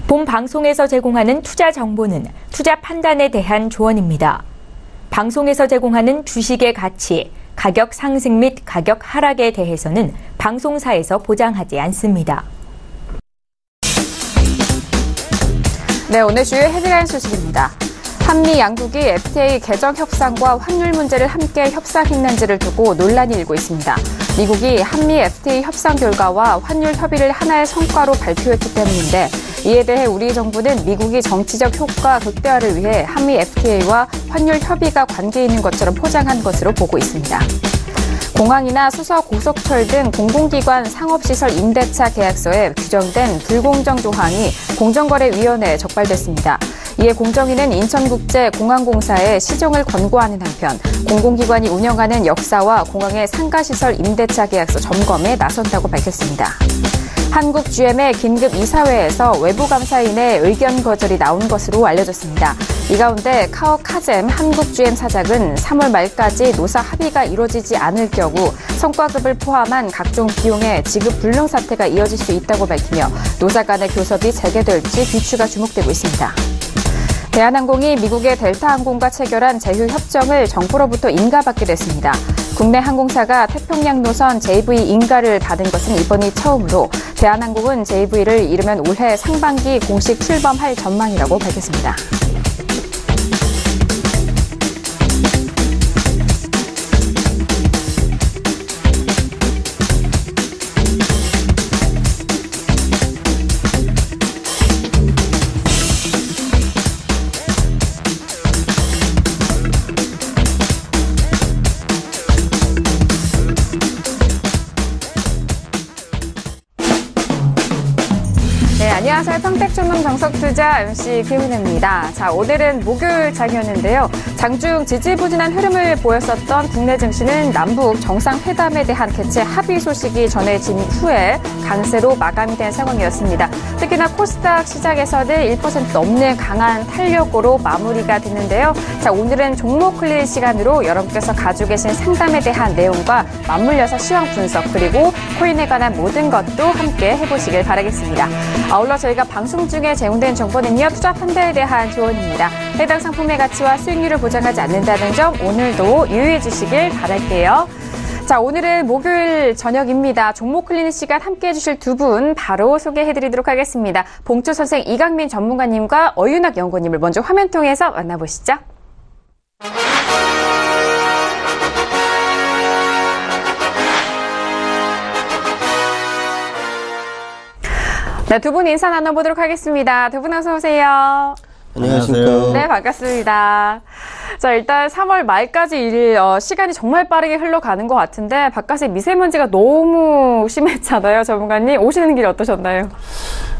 본 방송에서 제공하는 투자 정보는 투자 판단에 대한 조언입니다. 방송에서 제공하는 주식의 가치, 가격 상승 및 가격 하락에 대해서는 방송사에서 보장하지 않습니다. 네, 오늘 주요 헤드라인 소식입니다. 한미 양국이 FTA 개정 협상과 환율 문제를 함께 협상했는지를 두고 논란이 일고 있습니다. 미국이 한미 FTA 협상 결과와 환율 협의를 하나의 성과로 발표했기 때문인데 이에 대해 우리 정부는 미국이 정치적 효과 극대화를 위해 한미 FTA와 환율 협의가 관계 있는 것처럼 포장한 것으로 보고 있습니다. 공항이나 수서 고속철 등 공공기관 상업시설 임대차 계약서에 규정된 불공정 조항이 공정거래위원회에 적발됐습니다. 이에 공정위는 인천국제공항공사에 시정을 권고하는 한편 공공기관이 운영하는 역사와 공항의 상가시설 임대차 계약서 점검에 나선다고 밝혔습니다. 한국 GM의 긴급 이사회에서 외부 감사인의 의견 거절이 나온 것으로 알려졌습니다. 이 가운데 카오카잼 한국 GM 사장은 3월 말까지 노사 합의가 이루어지지 않을 경우 성과급을 포함한 각종 비용의 지급 불능 사태가 이어질 수 있다고 밝히며 노사 간의 교섭이 재개될지 귀추가 주목되고 있습니다. 대한항공이 미국의 델타항공과 체결한 제휴협정을 정부로부터 인가받게 됐습니다. 국내 항공사가 태평양 노선 JV 인가를 받은 것은 이번이 처음으로 대한항공은 JV를 이르면 올해 상반기 공식 출범할 전망이라고 밝혔습니다. 안녕하세요. 평택증권 정석투자 MC 김은혜입니다. 자, 오늘은 목요일 장이었는데요. 장중 지지부진한 흐름을 보였었던 국내 증시는 남북 정상회담에 대한 개최 합의 소식이 전해진 후에 강세로 마감이 된 상황이었습니다. 특히나 코스닥 시장에서는 1% 넘는 강한 탄력으로 마무리가 됐는데요. 자, 오늘은 종목 클린 시간으로 여러분께서 가지고 계신 상담에 대한 내용과 맞물려서 시황 분석 그리고 코인에 관한 모든 것도 함께 해보시길 바라겠습니다. 아울러 저희가 방송 중에 제공된 정보는요, 투자 판단에 대한 조언입니다. 해당 상품의 가치와 수익률을 보장하지 않는다는 점 오늘도 유의해 주시길 바랄게요. 자, 오늘은 목요일 저녁입니다. 종목 클리닉 시간 함께해 주실 두 분 바로 소개해드리도록 하겠습니다. 봉투 선생 이강민 전문가님과 어윤학 연구원님을 먼저 화면 통해서 만나보시죠. 네, 두 분 인사 나눠보도록 하겠습니다. 두 분 어서 오세요. 안녕하십니까. 네, 반갑습니다. 자, 일단 3월 말까지 시간이 정말 빠르게 흘러가는 것 같은데 바깥에 미세먼지가 너무 심했잖아요. 전문가님, 오시는 길 어떠셨나요?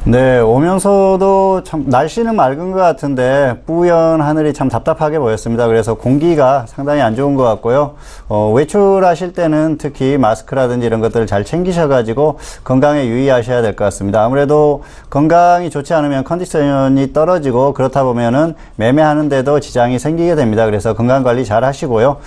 네, 오면서도 참 날씨는 맑은 것 같은데 뿌연 하늘이 참 답답하게 보였습니다. 그래서 공기가 상당히 안 좋은 것 같고요. 외출하실 때는 특히 마스크라든지 이런 것들을 잘 챙기셔가지고 건강에 유의하셔야 될 것 같습니다. 아무래도 건강이 좋지 않으면 컨디션이 떨어지고 그렇다 보면은 매매하는데도 지장이 생기게 됩니다. 그래서 건강 관리 잘 하시고요.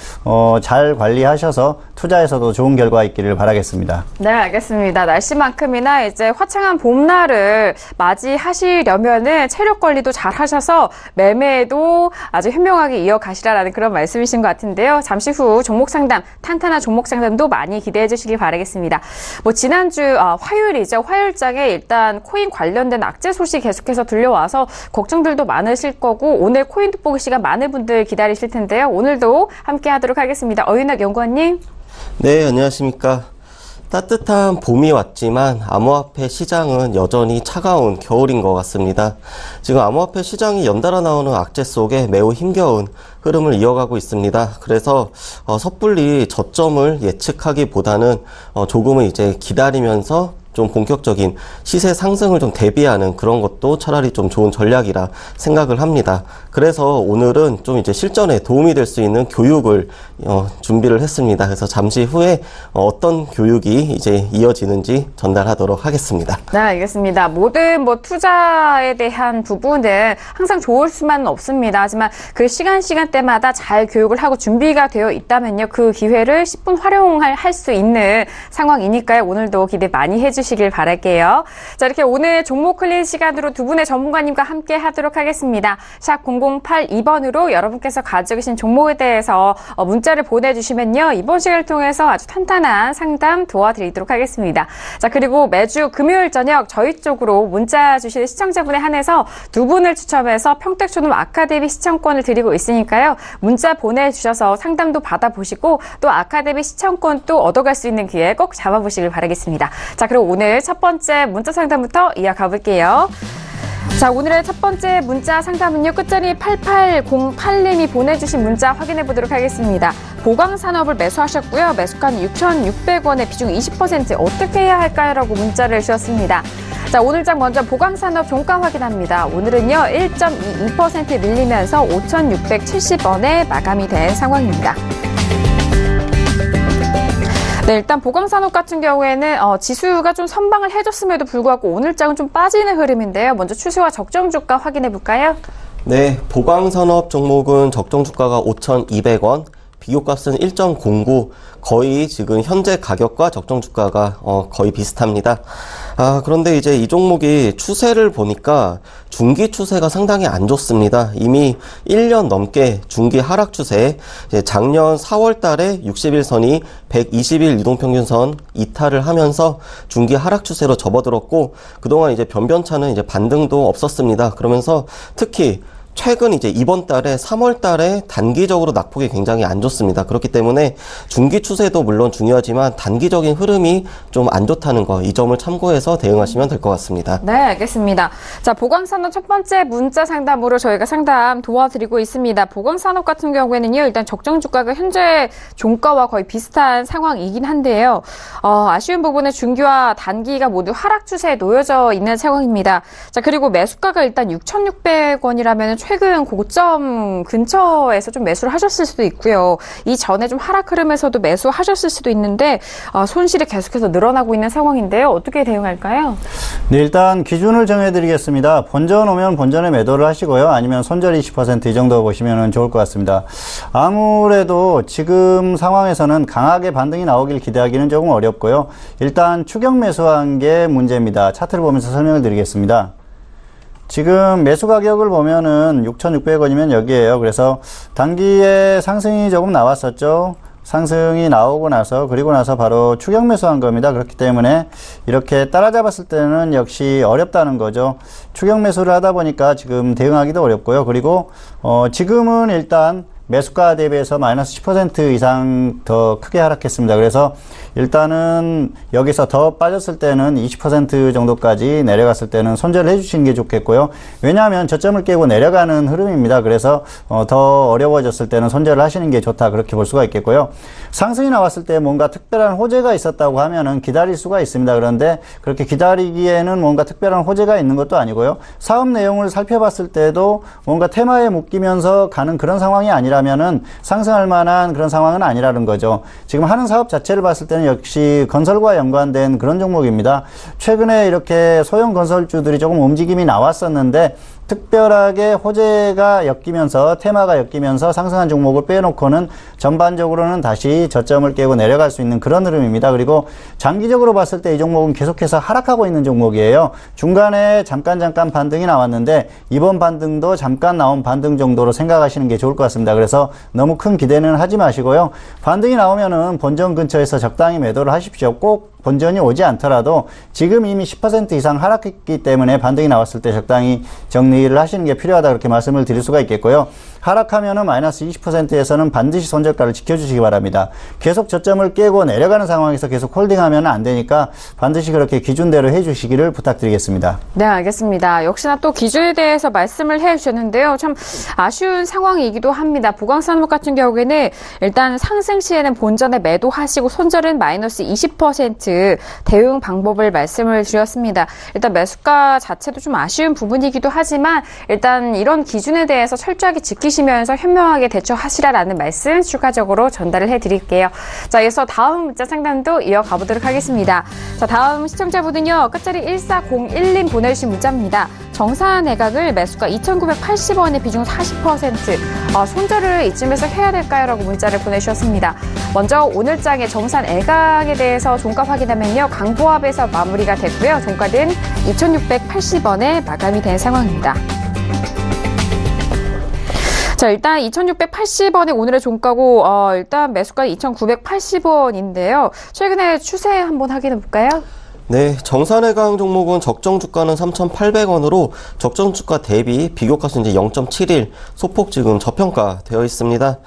잘 관리하셔서 투자에서도 좋은 결과 있기를 바라겠습니다. 네, 알겠습니다. 날씨만큼이나 이제 화창한 봄날을 맞이하시려면은 체력 관리도 잘 하셔서 매매도 아주 현명하게 이어가시라라는 그런 말씀이신 것 같은데요. 잠시 후 종목 상담, 탄탄한 종목 상담도 많이 기대해 주시기 바라겠습니다. 지난주 화요일이죠. 화요일장에 일단 코인 관련된 악재 소식 계속해서 들려와서 걱정들도 많으실 거고 오늘 코인 돋보기 시간 많은 분들 기다리실 텐데요. 오늘도 함께 하도록 하겠습니다. 어윤학 연구원님. 네, 안녕하십니까. 따뜻한 봄이 왔지만 암호화폐 시장은 여전히 차가운 겨울인 것 같습니다. 지금 암호화폐 시장이 연달아 나오는 악재 속에 매우 힘겨운 흐름을 이어가고 있습니다. 그래서 섣불리 저점을 예측하기보다는 조금은 이제 기다리면서 좀 본격적인 시세 상승을 좀 대비하는 그런 것도 차라리 좀 좋은 전략이라 생각을 합니다. 그래서 오늘은 좀 이제 실전에 도움이 될 수 있는 교육을 준비를 했습니다. 그래서 잠시 후에 어떤 교육이 이제 이어지는지 전달하도록 하겠습니다. 네, 알겠습니다. 모든 투자에 대한 부분은 항상 좋을 수만은 없습니다. 하지만 그 시간대마다 잘 교육을 하고 준비가 되어 있다면요, 그 기회를 10분 활용할 수 있는 상황이니까요. 오늘도 기대 많이 해주시길 바랄게요. 자, 이렇게 오늘 종목 클린 시간으로 두 분의 전문가님과 함께 하도록 하겠습니다. 샵 0082번으로 여러분께서 가지고 계신 종목에 대해서 문자를 보내주시면요, 이번 시간을 통해서 아주 탄탄한 상담 도와드리도록 하겠습니다. 자, 그리고 매주 금요일 저녁 저희 쪽으로 문자 주시는 시청자분에 한해서 두 분을 추첨해서 평택초놈 아카데미 시청권을 드리고 있으니까요. 문자 보내주셔서 상담도 받아보시고 또 아카데미 시청권 또 얻어갈 수 있는 기회 꼭 잡아보시길 바라겠습니다. 자, 그럼 오늘 첫 번째 문자 상담부터 이어가 볼게요. 자, 오늘의 첫 번째 문자 상담은요, 끝자리 8808님이 보내주신 문자 확인해 보도록 하겠습니다. 보강산업을 매수하셨고요. 매수가는 6,600원에 비중 20% 어떻게 해야 할까요? 라고 문자를 주셨습니다. 자, 오늘장 먼저 보강산업 종가 확인합니다. 오늘은요, 1.22% 밀리면서 5,670원에 마감이 된 상황입니다. 네, 일단 보강산업 같은 경우에는 지수가 좀 선방을 해줬음에도 불구하고 오늘장은 좀 빠지는 흐름인데요. 먼저 추세와 적정 주가 확인해 볼까요? 네, 보강산업 종목은 적정 주가가 5,200원, 비교값은 1.09, 거의 지금 현재 가격과 적정 주가가 거의 비슷합니다. 그런데 이제 이 종목이 추세를 보니까 중기 추세가 상당히 안 좋습니다. 이미 1년 넘게 중기 하락 추세, 작년 4월 달에 60일선이 120일 이동평균선 이탈을 하면서 중기 하락 추세로 접어들었고, 그동안 이제 변변찮은 이제 반등도 없었습니다. 그러면서 특히 최근 이제 이번 달에 3월 달에 단기적으로 낙폭이 굉장히 안 좋습니다. 그렇기 때문에 중기 추세도 물론 중요하지만 단기적인 흐름이 좀 안 좋다는 거, 이 점을 참고해서 대응하시면 될 것 같습니다. 네, 알겠습니다. 자, 보강산업 첫 번째 문자 상담으로 저희가 상담 도와드리고 있습니다. 보강산업 같은 경우에는요, 일단 적정 주가가 현재 종가와 거의 비슷한 상황이긴 한데요. 아쉬운 부분은 중기와 단기가 모두 하락 추세에 놓여져 있는 상황입니다. 자, 그리고 매수가가 일단 6,600원이라면 최근 고점 근처에서 좀 매수를 하셨을 수도 있고요. 이전에 좀 하락 흐름에서도 매수하셨을 수도 있는데 손실이 계속해서 늘어나고 있는 상황인데요. 어떻게 대응할까요? 네, 일단 기준을 정해드리겠습니다. 본전 오면 본전에 매도를 하시고요. 아니면 손절 20% 이 정도 보시면 좋을 것 같습니다. 아무래도 지금 상황에서는 강하게 반등이 나오길 기대하기는 조금 어렵고요. 일단 추격 매수한 게 문제입니다. 차트를 보면서 설명을 드리겠습니다. 지금 매수 가격을 보면은 6,600원이면 여기에요. 그래서 단기에 상승이 조금 나왔었죠. 상승이 나오고 나서, 그리고 나서 바로 추격 매수한 겁니다. 그렇기 때문에 이렇게 따라잡았을 때는 역시 어렵다는 거죠. 추격 매수를 하다 보니까 지금 대응하기도 어렵고요. 그리고 지금은 일단 매수가 대비해서 마이너스 10% 이상 더 크게 하락했습니다. 그래서 일단은 여기서 더 빠졌을 때는 20% 정도까지 내려갔을 때는 손절을 해주시는 게 좋겠고요. 왜냐하면 저점을 깨고 내려가는 흐름입니다. 그래서 더 어려워졌을 때는 손절을 하시는 게 좋다, 그렇게 볼 수가 있겠고요. 상승이 나왔을 때 뭔가 특별한 호재가 있었다고 하면은 기다릴 수가 있습니다. 그런데 그렇게 기다리기에는 뭔가 특별한 호재가 있는 것도 아니고요. 사업 내용을 살펴봤을 때도 뭔가 테마에 묶이면서 가는 그런 상황이 아니라면은 상승할 만한 그런 상황은 아니라는 거죠. 지금 하는 사업 자체를 봤을 때는 역시 건설과 연관된 그런 종목입니다. 최근에 이렇게 소형 건설주들이 조금 움직임이 나왔었는데 특별하게 호재가 엮이면서, 테마가 엮이면서 상승한 종목을 빼놓고는 전반적으로는 다시 저점을 깨고 내려갈 수 있는 그런 흐름입니다. 그리고 장기적으로 봤을 때 이 종목은 계속해서 하락하고 있는 종목이에요. 중간에 잠깐 반등이 나왔는데 이번 반등도 잠깐 나온 반등 정도로 생각하시는 게 좋을 것 같습니다. 그래서 너무 큰 기대는 하지 마시고요. 반등이 나오면은 본전 근처에서 적당히 매도를 하십시오. 꼭 본전이 오지 않더라도 지금 이미 10% 이상 하락했기 때문에 반등이 나왔을 때 적당히 정리를 하시는 게 필요하다, 그렇게 말씀을 드릴 수가 있겠고요. 하락하면은 마이너스 20%에서는 반드시 손절가를 지켜주시기 바랍니다. 계속 저점을 깨고 내려가는 상황에서 계속 홀딩하면 안 되니까 반드시 그렇게 기준대로 해주시기를 부탁드리겠습니다. 네, 알겠습니다. 역시나 또 기준에 대해서 말씀을 해주셨는데요. 참 아쉬운 상황이기도 합니다. 보광산업 같은 경우에는 일단 상승 시에는 본전에 매도하시고 손절은 마이너스 20% 대응 방법을 말씀을 드렸습니다. 일단 매수가 자체도 좀 아쉬운 부분이기도 하지만 일단 이런 기준에 대해서 철저하게 지키시면서 현명하게 대처하시라라는 말씀 추가적으로 전달을 해드릴게요. 자, 이어서 다음 문자 상담도 이어가 보도록 하겠습니다. 자, 다음 시청자분은요. 끝자리 1401님 보내주신 문자입니다. 정산 매각을 매수가 2,980원에 비중 40%. 손절을 이쯤에서 해야 될까요? 라고 문자를 보내주셨습니다. 먼저 오늘장의 정산 매각에 대해서 종가 확인하면요. 강보합에서 마무리가 됐고요. 종가는 2,680원에 마감이 된 상황입니다. 자, 일단 2,680원이 오늘의 종가고, 일단 매수가 2,980원인데요. 최근에 추세 한번 확인해 볼까요? 네, 정산해강 종목은 적정 주가는 3,800원으로 적정 주가 대비 비교가수 이제 0.71 소폭 지금 저평가 되어 있습니다.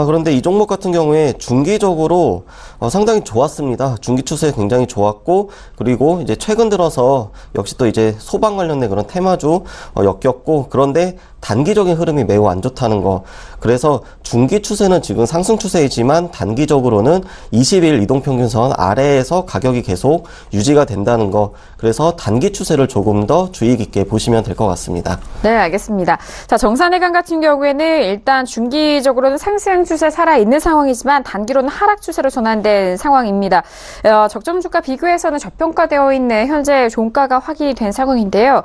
그런데 이 종목 같은 경우에 중기적으로 상당히 좋았습니다. 중기 추세 굉장히 좋았고, 그리고 이제 최근 들어서 역시 또 이제 소방 관련된 그런 테마주 엮였고, 그런데 단기적인 흐름이 매우 안 좋다는 거. 그래서 중기 추세는 지금 상승 추세이지만 단기적으로는 20일 이동평균선 아래에서 가격이 계속 유지가 된다는 거. 그래서 단기 추세를 조금 더 주의 깊게 보시면 될 것 같습니다. 네, 알겠습니다. 자, 정산해강 같은 경우에는 일단 중기적으로는 상승 추세 살아있는 상황이지만 단기로는 하락 추세로 전환된 상황입니다. 적정 주가 비교해서는 저평가되어 있는 현재 종가가 확인이 된 상황인데요.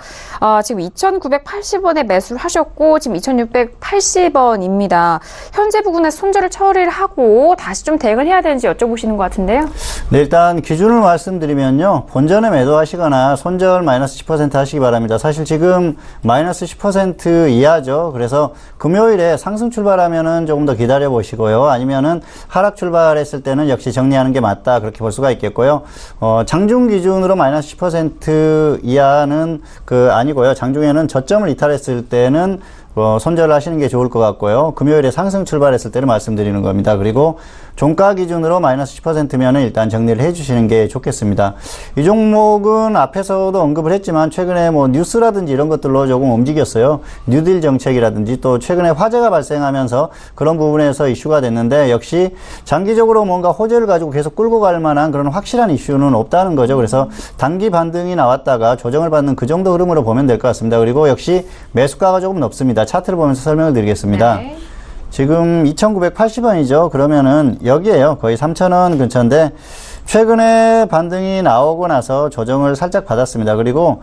지금 2,980원에 매수를 하셨고 지금 2,680원입니다. 현재 부분에 손절을 처리를 하고 다시 좀 대응을 해야 되는지 여쭤보시는 것 같은데요. 네, 일단 기준을 말씀드리면요. 본전에 매도하시거나 손절 마이너스 10% 하시기 바랍니다. 사실 지금 마이너스 10% 이하죠. 그래서 금요일에 상승 출발하면은 조금 더 기다려 보시고요. 아니면은 하락 출발했을 때는 역시 정리하는 게 맞다. 그렇게 볼 수가 있겠고요. 장중 기준으로 마이너스 10% 이하는 아니고요. 장중에는 저점을 이탈했을 때는 손절을 하시는 게 좋을 것 같고요. 금요일에 상승 출발했을 때를 말씀드리는 겁니다. 그리고 종가 기준으로 마이너스 10%면은 일단 정리를 해주시는 게 좋겠습니다. 이 종목은 앞에서도 언급을 했지만 최근에 뭐 뉴스라든지 이런 것들로 조금 움직였어요. 뉴딜 정책이라든지 또 최근에 화재가 발생하면서 그런 부분에서 이슈가 됐는데 역시 장기적으로 뭔가 호재를 가지고 계속 끌고 갈 만한 그런 확실한 이슈는 없다는 거죠. 그래서 단기 반등이 나왔다가 조정을 받는 그 정도 흐름으로 보면 될 것 같습니다. 그리고 역시 매수가가 조금 높습니다. 차트를 보면서 설명을 드리겠습니다. 네. 지금 2,980원이죠. 그러면은 여기에요. 거의 3,000원 근처인데 최근에 반등이 나오고 나서 조정을 살짝 받았습니다. 그리고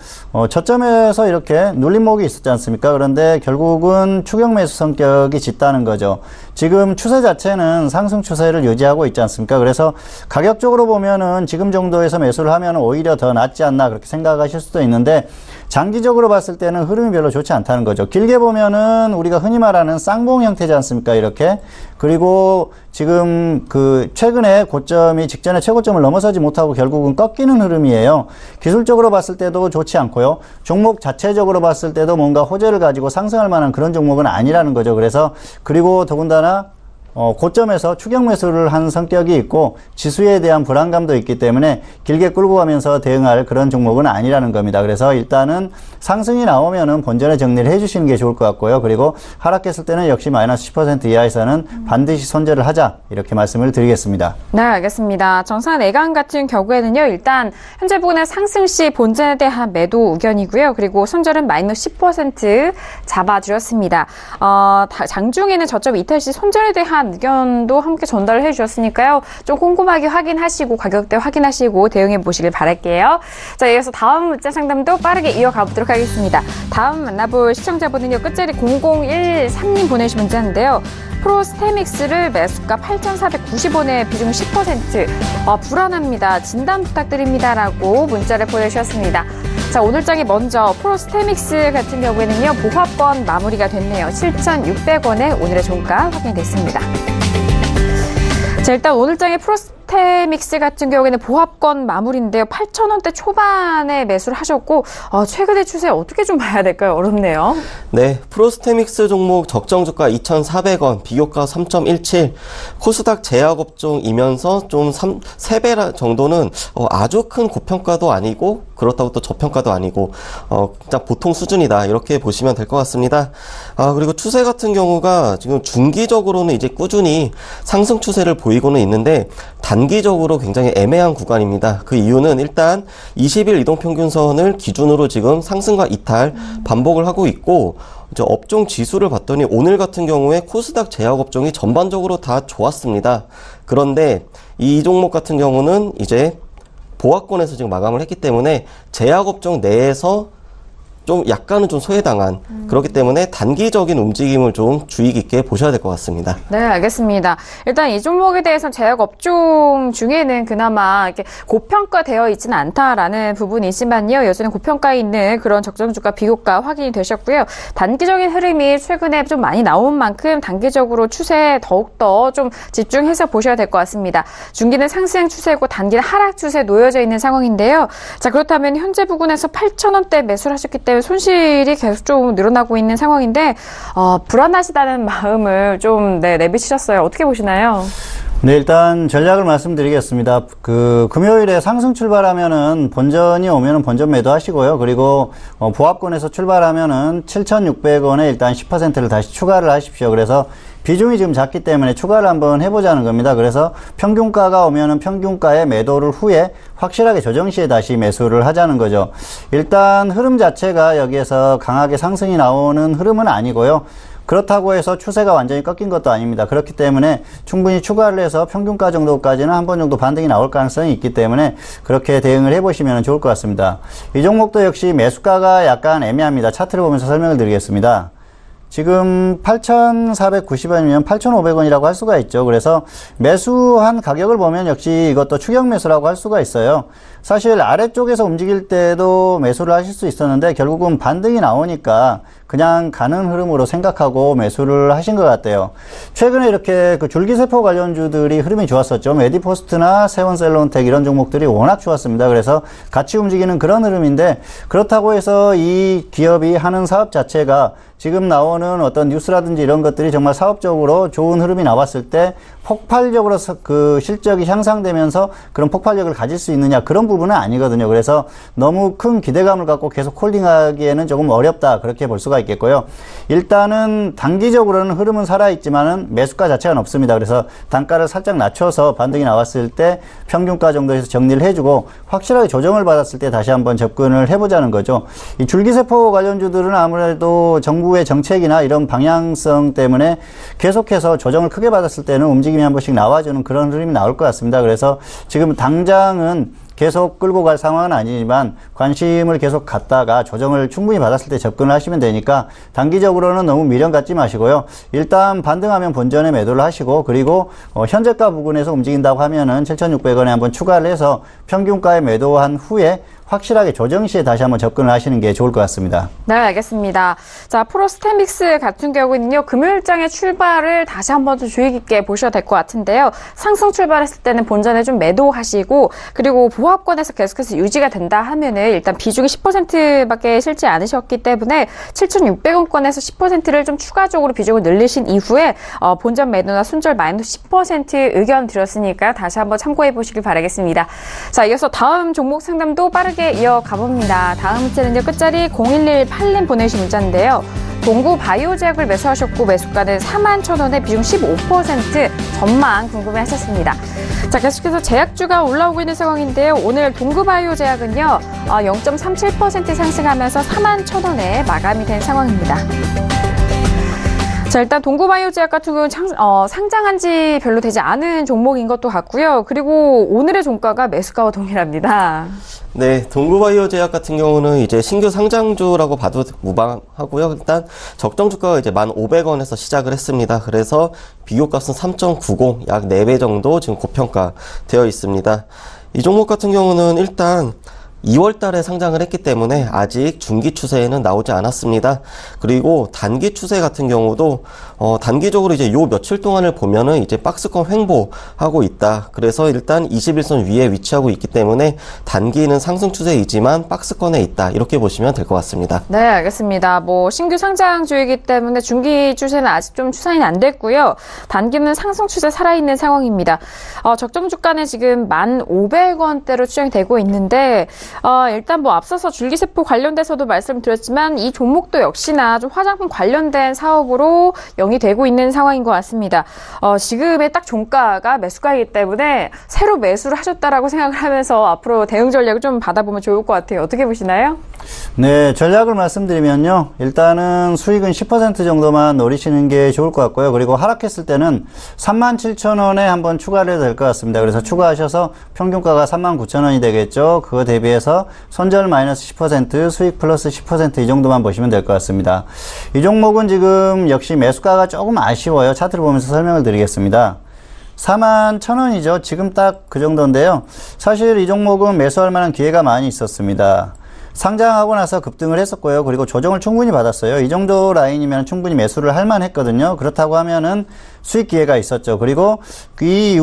저점에서 이렇게 눌림목이 있었지 않습니까? 그런데 결국은 추격 매수 성격이 짙다는 거죠. 지금 추세 자체는 상승 추세를 유지하고 있지 않습니까? 그래서 가격적으로 보면은 지금 정도에서 매수를 하면 오히려 더 낫지 않나 그렇게 생각하실 수도 있는데 장기적으로 봤을 때는 흐름이 별로 좋지 않다는 거죠. 길게 보면은 우리가 흔히 말하는 쌍봉 형태지 않습니까? 이렇게. 그리고 지금 최근에 고점이 직전에 최고점을 넘어서지 못하고 결국은 꺾이는 흐름이에요. 기술적으로 봤을 때도 좋지 않고요. 종목 자체적으로 봤을 때도 뭔가 호재를 가지고 상승할 만한 그런 종목은 아니라는 거죠. 그래서 그리고 더군다나 고점에서 추격 매수를 한 성격이 있고 지수에 대한 불안감도 있기 때문에 길게 끌고 가면서 대응할 그런 종목은 아니라는 겁니다. 그래서 일단은 상승이 나오면은 본전에 정리를 해주시는 게 좋을 것 같고요. 그리고 하락했을 때는 역시 마이너스 10% 이하에서는 반드시 손절을 하자 이렇게 말씀을 드리겠습니다. 네, 알겠습니다. 정산해강 같은 경우에는요. 일단 현재 부분은 상승 시 본전에 대한 매도 의견이고요. 그리고 손절은 마이너스 10% 잡아드렸습니다. 장중에는 저점 이탈 시 손절에 대한 의견도 함께 전달을 해주셨으니까요. 좀 꼼꼼하게 확인하시고 가격대 확인하시고 대응해 보시길 바랄게요. 자, 이어서 다음 문자 상담도 빠르게 이어가 보도록 하겠습니다. 다음 만나볼 시청자분은요. 끝자리 0013님 보내주신 문자인데요. 프로스테믹스를 매수가 8,490원에 비중 10%. 불안합니다. 진단 부탁드립니다. 라고 문자를 보내주셨습니다. 자, 오늘장이 먼저 프로스테믹스 같은 경우에는요. 보합권 마무리가 됐네요. 7,600원에 오늘의 종가 확인됐습니다. 자, 일단 오늘장의 프로스테믹스 같은 경우에는 보합권 마무리인데요. 8,000원대 초반에 매수를 하셨고 최근의 추세 어떻게 좀 봐야 될까요? 어렵네요. 네, 프로스테믹스 종목 적정주가 2,400원, 비교가 3.17, 코스닥 제약업종이면서 좀 3배 정도는 아주 큰 고평가도 아니고 그렇다고 또 저평가도 아니고 그냥 보통 수준이다 이렇게 보시면 될 것 같습니다. 그리고 추세 같은 경우가 지금 중기적으로는 이제 꾸준히 상승 추세를 보이고는 있는데 단기적으로 굉장히 애매한 구간입니다. 그 이유는 일단 20일 이동평균선을 기준으로 지금 상승과 이탈 반복을 하고 있고 이제 업종 지수를 봤더니 오늘 같은 경우에 코스닥 제약업종이 전반적으로 다 좋았습니다. 그런데 이 종목 같은 경우는 이제 보합권에서 지금 마감을 했기 때문에 제약업종 내에서 좀 약간은 좀 소외당한 그렇기 때문에 단기적인 움직임을 좀 주의 깊게 보셔야 될 것 같습니다. 네, 알겠습니다. 일단 이 종목에 대해서는 제약업종 중에는 그나마 이렇게 고평가되어 있지는 않다라는 부분이지만요. 여전히 고평가에 있는 그런 적정주가 비교가 확인이 되셨고요. 단기적인 흐름이 최근에 좀 많이 나온 만큼 단기적으로 추세에 더욱더 좀 집중해서 보셔야 될 것 같습니다. 중기는 상승 추세고 단기는 하락 추세에 놓여져 있는 상황인데요. 자, 그렇다면 현재 부근에서 8,000원대 매수를 하셨기 때문에 손실이 계속 좀 늘어나고 있는 상황인데 불안하시다는 마음을 좀 내비치셨어요. 어떻게 보시나요? 네, 일단 전략을 말씀드리겠습니다. 금요일에 상승 출발하면은 본전이 오면은 본전 매도하시고요. 그리고 보합권에서 출발하면은 7,600원에 일단 10%를 다시 추가를 하십시오. 그래서 비중이 지금 작기 때문에 추가를 한번 해보자는 겁니다. 그래서 평균가가 오면은 평균가의 매도를 후에 확실하게 조정 시에 다시 매수를 하자는 거죠. 일단 흐름 자체가 여기에서 강하게 상승이 나오는 흐름은 아니고요. 그렇다고 해서 추세가 완전히 꺾인 것도 아닙니다. 그렇기 때문에 충분히 추가를 해서 평균가 정도까지는 한 번 정도 반등이 나올 가능성이 있기 때문에 그렇게 대응을 해보시면 좋을 것 같습니다. 이 종목도 역시 매수가가 약간 애매합니다. 차트를 보면서 설명을 드리겠습니다. 지금 8,490원이면 8,500원이라고 할 수가 있죠. 그래서 매수한 가격을 보면 역시 이것도 추격 매수라고 할 수가 있어요. 사실 아래쪽에서 움직일 때도 매수를 하실 수 있었는데 결국은 반등이 나오니까 그냥 가는 흐름으로 생각하고 매수를 하신 것 같아요. 최근에 이렇게 줄기세포 관련주들이 흐름이 좋았었죠. 메디포스트나 세원셀론텍 이런 종목들이 워낙 좋았습니다. 그래서 같이 움직이는 그런 흐름인데 그렇다고 해서 이 기업이 하는 사업 자체가 지금 나오는 어떤 뉴스라든지 이런 것들이 정말 사업적으로 좋은 흐름이 나왔을 때 폭발적으로 그 실적이 향상되면서 그런 폭발력을 가질 수 있느냐 그런 부분은 아니거든요. 그래서 너무 큰 기대감을 갖고 계속 홀딩하기에는 조금 어렵다 그렇게 볼 수가 있겠고요. 일단은 단기적으로는 흐름은 살아있지만은 매수가 자체가 높습니다. 그래서 단가를 살짝 낮춰서 반등이 나왔을 때 평균가 정도에서 정리를 해주고 확실하게 조정을 받았을 때 다시 한번 접근을 해보자는 거죠. 이 줄기세포 관련주들은 아무래도 정부의 정책이나 이런 방향성 때문에 계속해서 조정을 크게 받았을 때는 움직임이 한 번씩 나와주는 그런 흐름이 나올 것 같습니다. 그래서 지금 당장은 계속 끌고 갈 상황은 아니지만 관심을 계속 갖다가 조정을 충분히 받았을 때 접근을 하시면 되니까 단기적으로는 너무 미련 갖지 마시고요. 일단 반등하면 본전에 매도를 하시고 그리고 현재가 부근에서 움직인다고 하면은 7,600원에 한번 추가를 해서 평균가에 매도한 후에 확실하게 조정 시에 다시 한번 접근을 하시는 게 좋을 것 같습니다. 네, 알겠습니다. 자, 프로스테믹스 같은 경우는요, 금요일장의 출발을 다시 한번 좀 주의 깊게 보셔야 될 것 같은데요. 상승 출발했을 때는 본전에 좀 매도하시고, 그리고 보합권에서 계속해서 유지가 된다 하면은 일단 비중이 10%밖에 실지 않으셨기 때문에 7,600원권에서 10%를 좀 추가적으로 비중을 늘리신 이후에 본전 매도나 순절 마이너스 10% 의견 드렸으니까 다시 한번 참고해 보시길 바라겠습니다. 자, 이어서 다음 종목 상담도 빠르게 이어가 봅니다. 다음 문자는요, 끝자리 0118님 보내주신 문자인데요. 동구바이오제약을 매수하셨고 매수가는 41,000원에 비중 15% 전망 궁금해하셨습니다. 자, 계속해서 제약주가 올라오고 있는 상황인데요. 오늘 동구바이오제약은요 0.37% 상승하면서 41,000원에 마감이 된 상황입니다. 자, 일단 동구바이오제약 같은 경우는 상장한 지 별로 되지 않은 종목인 것도 같고요. 그리고 오늘의 종가가 매수가와 동일합니다. 네, 동구바이오제약 같은 경우는 이제 신규 상장주라고 봐도 무방하고요. 일단 적정 주가가 이제 1,500원에서 시작을 했습니다. 그래서 비교값은 3.90, 약 4배 정도 지금 고평가 되어 있습니다. 이 종목 같은 경우는 일단 2월 달에 상장을 했기 때문에 아직 중기 추세에는 나오지 않았습니다. 그리고 단기 추세 같은 경우도 단기적으로 이제 요 며칠 동안을 보면은 이제 박스권 횡보하고 있다. 그래서 일단 21선 위에 위치하고 있기 때문에 단기는 상승 추세이지만 박스권에 있다. 이렇게 보시면 될 것 같습니다. 네, 알겠습니다. 신규 상장주이기 때문에 중기 추세는 아직 좀 추산이 안 됐고요. 단기는 상승 추세 살아있는 상황입니다. 적정 주가는 지금 1,500원대로 추정이 되고 있는데, 일단 앞서서 줄기세포 관련돼서도 말씀드렸지만 이 종목도 역시나 좀 화장품 관련된 사업으로 영위되고 있는 상황인 것 같습니다. 지금의 딱 종가가 매수가이기 때문에 새로 매수를 하셨다라고 생각을 하면서 앞으로 대응 전략을 좀 받아보면 좋을 것 같아요. 어떻게 보시나요? 네, 전략을 말씀드리면요. 일단은 수익은 10% 정도만 노리시는 게 좋을 것 같고요. 그리고 하락했을 때는 37,000원에 한번 추가를 해도 될 것 같습니다. 그래서 추가하셔서 평균가가 39,000원이 되겠죠. 그거 대비해서 손절 마이너스 10%, 수익 플러스 10% 이 정도만 보시면 될 것 같습니다. 이 종목은 지금 역시 매수가가 조금 아쉬워요. 차트를 보면서 설명을 드리겠습니다. 41,000원이죠. 지금 딱 그 정도인데요. 사실 이 종목은 매수할 만한 기회가 많이 있었습니다. 상장하고 나서 급등을 했었고요. 그리고 조정을 충분히 받았어요. 이 정도 라인이면 충분히 매수를 할 만했거든요. 그렇다고 하면은 수익 기회가 있었죠. 그리고 이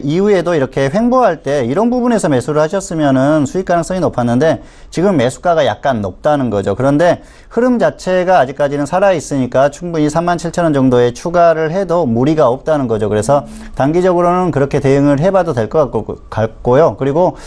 이후에도 이렇게 횡보할 때 이런 부분에서 매수를 하셨으면은 수익 가능성이 높았는데 지금 매수가가 약간 높다는 거죠. 그런데 흐름 자체가 아직까지는 살아있으니까 충분히 37,000원 정도에 추가를 해도 무리가 없다는 거죠. 그래서 단기적으로는 그렇게 대응을 해봐도 될 것 같고요. 그리고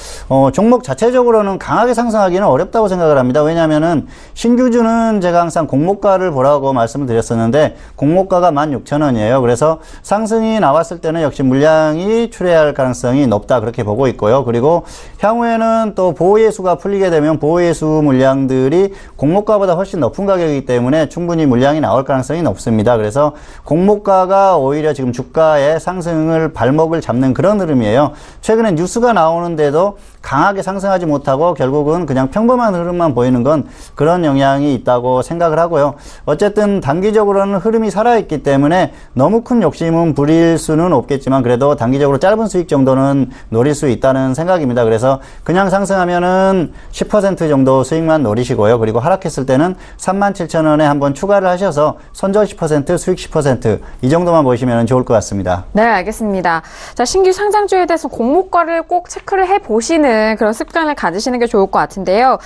종목 자체적으로는 강하게 상승하기는 어렵다고 생각을 합니다. 왜냐하면은 신규주는 제가 항상 공모가를 보라고 말씀을 드렸었는데 공모가가 16,000원이에요. 그래서 상승이 나왔을 때는 역시 물량이 출회할 가능성이 높다 그렇게 보고 있고요. 그리고 향후에는 또 보호예수가 풀리게 되면 보호예수 물량들이 공모가보다 훨씬 높은 가격이기 때문에 충분히 물량이 나올 가능성이 높습니다. 그래서 공모가가 오히려 지금 주가의 상승을 발목을 잡는 그런 흐름이에요. 최근에 뉴스가 나오는데도 강하게 상승하지 못하고 결국은 그냥 평범한 흐름만 보이는 건 그런 영향이 있다고 생각을 하고요. 어쨌든 단기적으로는 흐름이 살아있기 때문에 너무 큰 욕심은 부릴 수는 없겠지만 그래도 단기적으로 짧은 수익 정도는 노릴 수 있다는 생각입니다. 그래서 그냥 상승하면은 10% 정도 수익만 노리시고요. 그리고 하락했을 때는 37,000원에 한번 추가를 하셔서 손절 10%, 수익 10% 이 정도만 보시면 좋을 것 같습니다. 네, 알겠습니다. 자, 신규 상장주에 대해서 공모가를 꼭 체크를 해보시는 그런 습관을 가지시는 게 좋을 것 같은데요.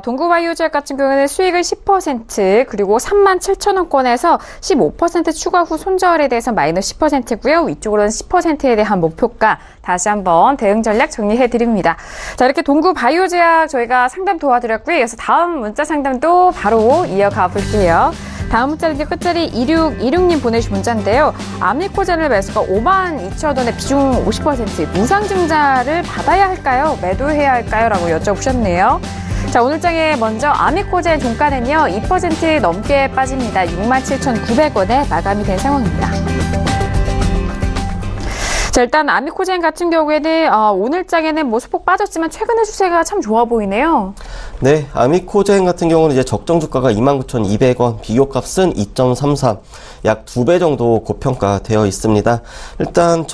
동구바이오제약 같은 경우에는 수익을 10% 그리고 37,000원권에서 15% 추가 후 손절에 대해서 마이너스 10%고요. 위쪽으로는 10%에 대한 목표가 다시 한번 대응 전략 정리해 드립니다. 자, 이렇게 동구바이오제약 저희가 상담 도와드렸고요. 이어서 다음 문자 상담도 바로 이어가 볼게요. 다음 문자는 끝자리 2626님 보내주신 문자인데요. 아미코젠을 매수가 52,000원에 비중 50% 무상증자를 받아야 할까요? 매도해야 할까요? 라고 여쭤보셨네요. 자, 오늘 장에 먼저 아미코젠 종가는요 2% 넘게 빠집니다. 67,900원에 마감이 된 상황입니다. 자, 일단 아미코젠 같은 경우에는 오늘 장에는 소폭 빠졌지만 최근의 추세가 참 좋아 보이네요. 네, 아미코젠 같은 경우는 이제 적정 주가가 29,200원, 비교값은 2.33, 약 2배 정도 고평가되어 있습니다. 일단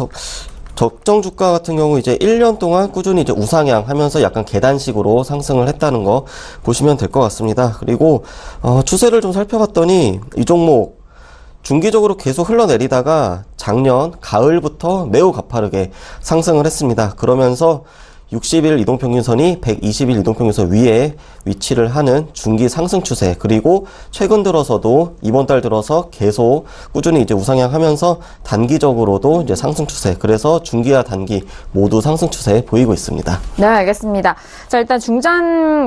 적정 주가 같은 경우 이제 1년 동안 꾸준히 이제 우상향 하면서 약간 계단식으로 상승을 했다는 거 보시면 될 것 같습니다. 그리고 추세를 좀 살펴봤더니 이 종목 중기적으로 계속 흘러내리다가 작년 가을부터 매우 가파르게 상승을 했습니다. 그러면서 60일 이동평균선이 120일 이동평균선 위에 위치를 하는 중기 상승 추세, 그리고 최근 들어서도 이번 달 들어서 계속 꾸준히 이제 우상향하면서 단기적으로도 이제 상승 추세, 그래서 중기와 단기 모두 상승 추세 보이고 있습니다. 네, 알겠습니다. 자, 일단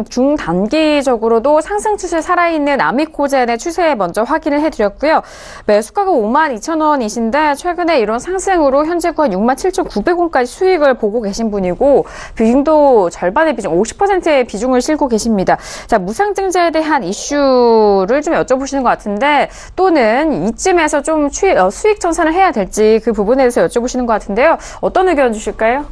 중단기적으로도 상승 추세 살아있는 아미코젠의 추세 먼저 확인을 해드렸고요. 매수가가 52,000원이신데 최근에 이런 상승으로 현재 거의 67,900원까지 수익을 보고 계신 분이고 비중도 절반의 비중, 50%의 비중을 실고 계십니다. 자, 무상증자에 대한 이슈를 좀 여쭤보시는 것 같은데 또는 이쯤에서 좀 수익 전산을 해야 될지 그 부분에 대해서 여쭤보시는 것 같은데요. 어떤 의견 주실까요?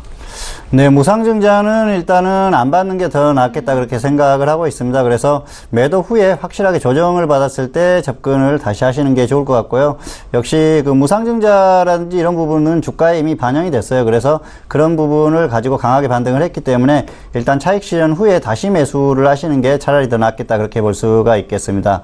네, 무상증자는 일단은 안 받는 게 더 낫겠다 그렇게 생각을 하고 있습니다. 그래서 매도 후에 확실하게 조정을 받았을 때 접근을 다시 하시는 게 좋을 것 같고요. 역시 그 무상증자라든지 이런 부분은 주가에 이미 반영이 됐어요. 그래서 그런 부분을 가지고 강하게 반등을 했기 때문에 일단 차익 실현 후에 다시 매수를 하시는 게 차라리 더 낫겠다 그렇게 볼 수가 있겠습니다.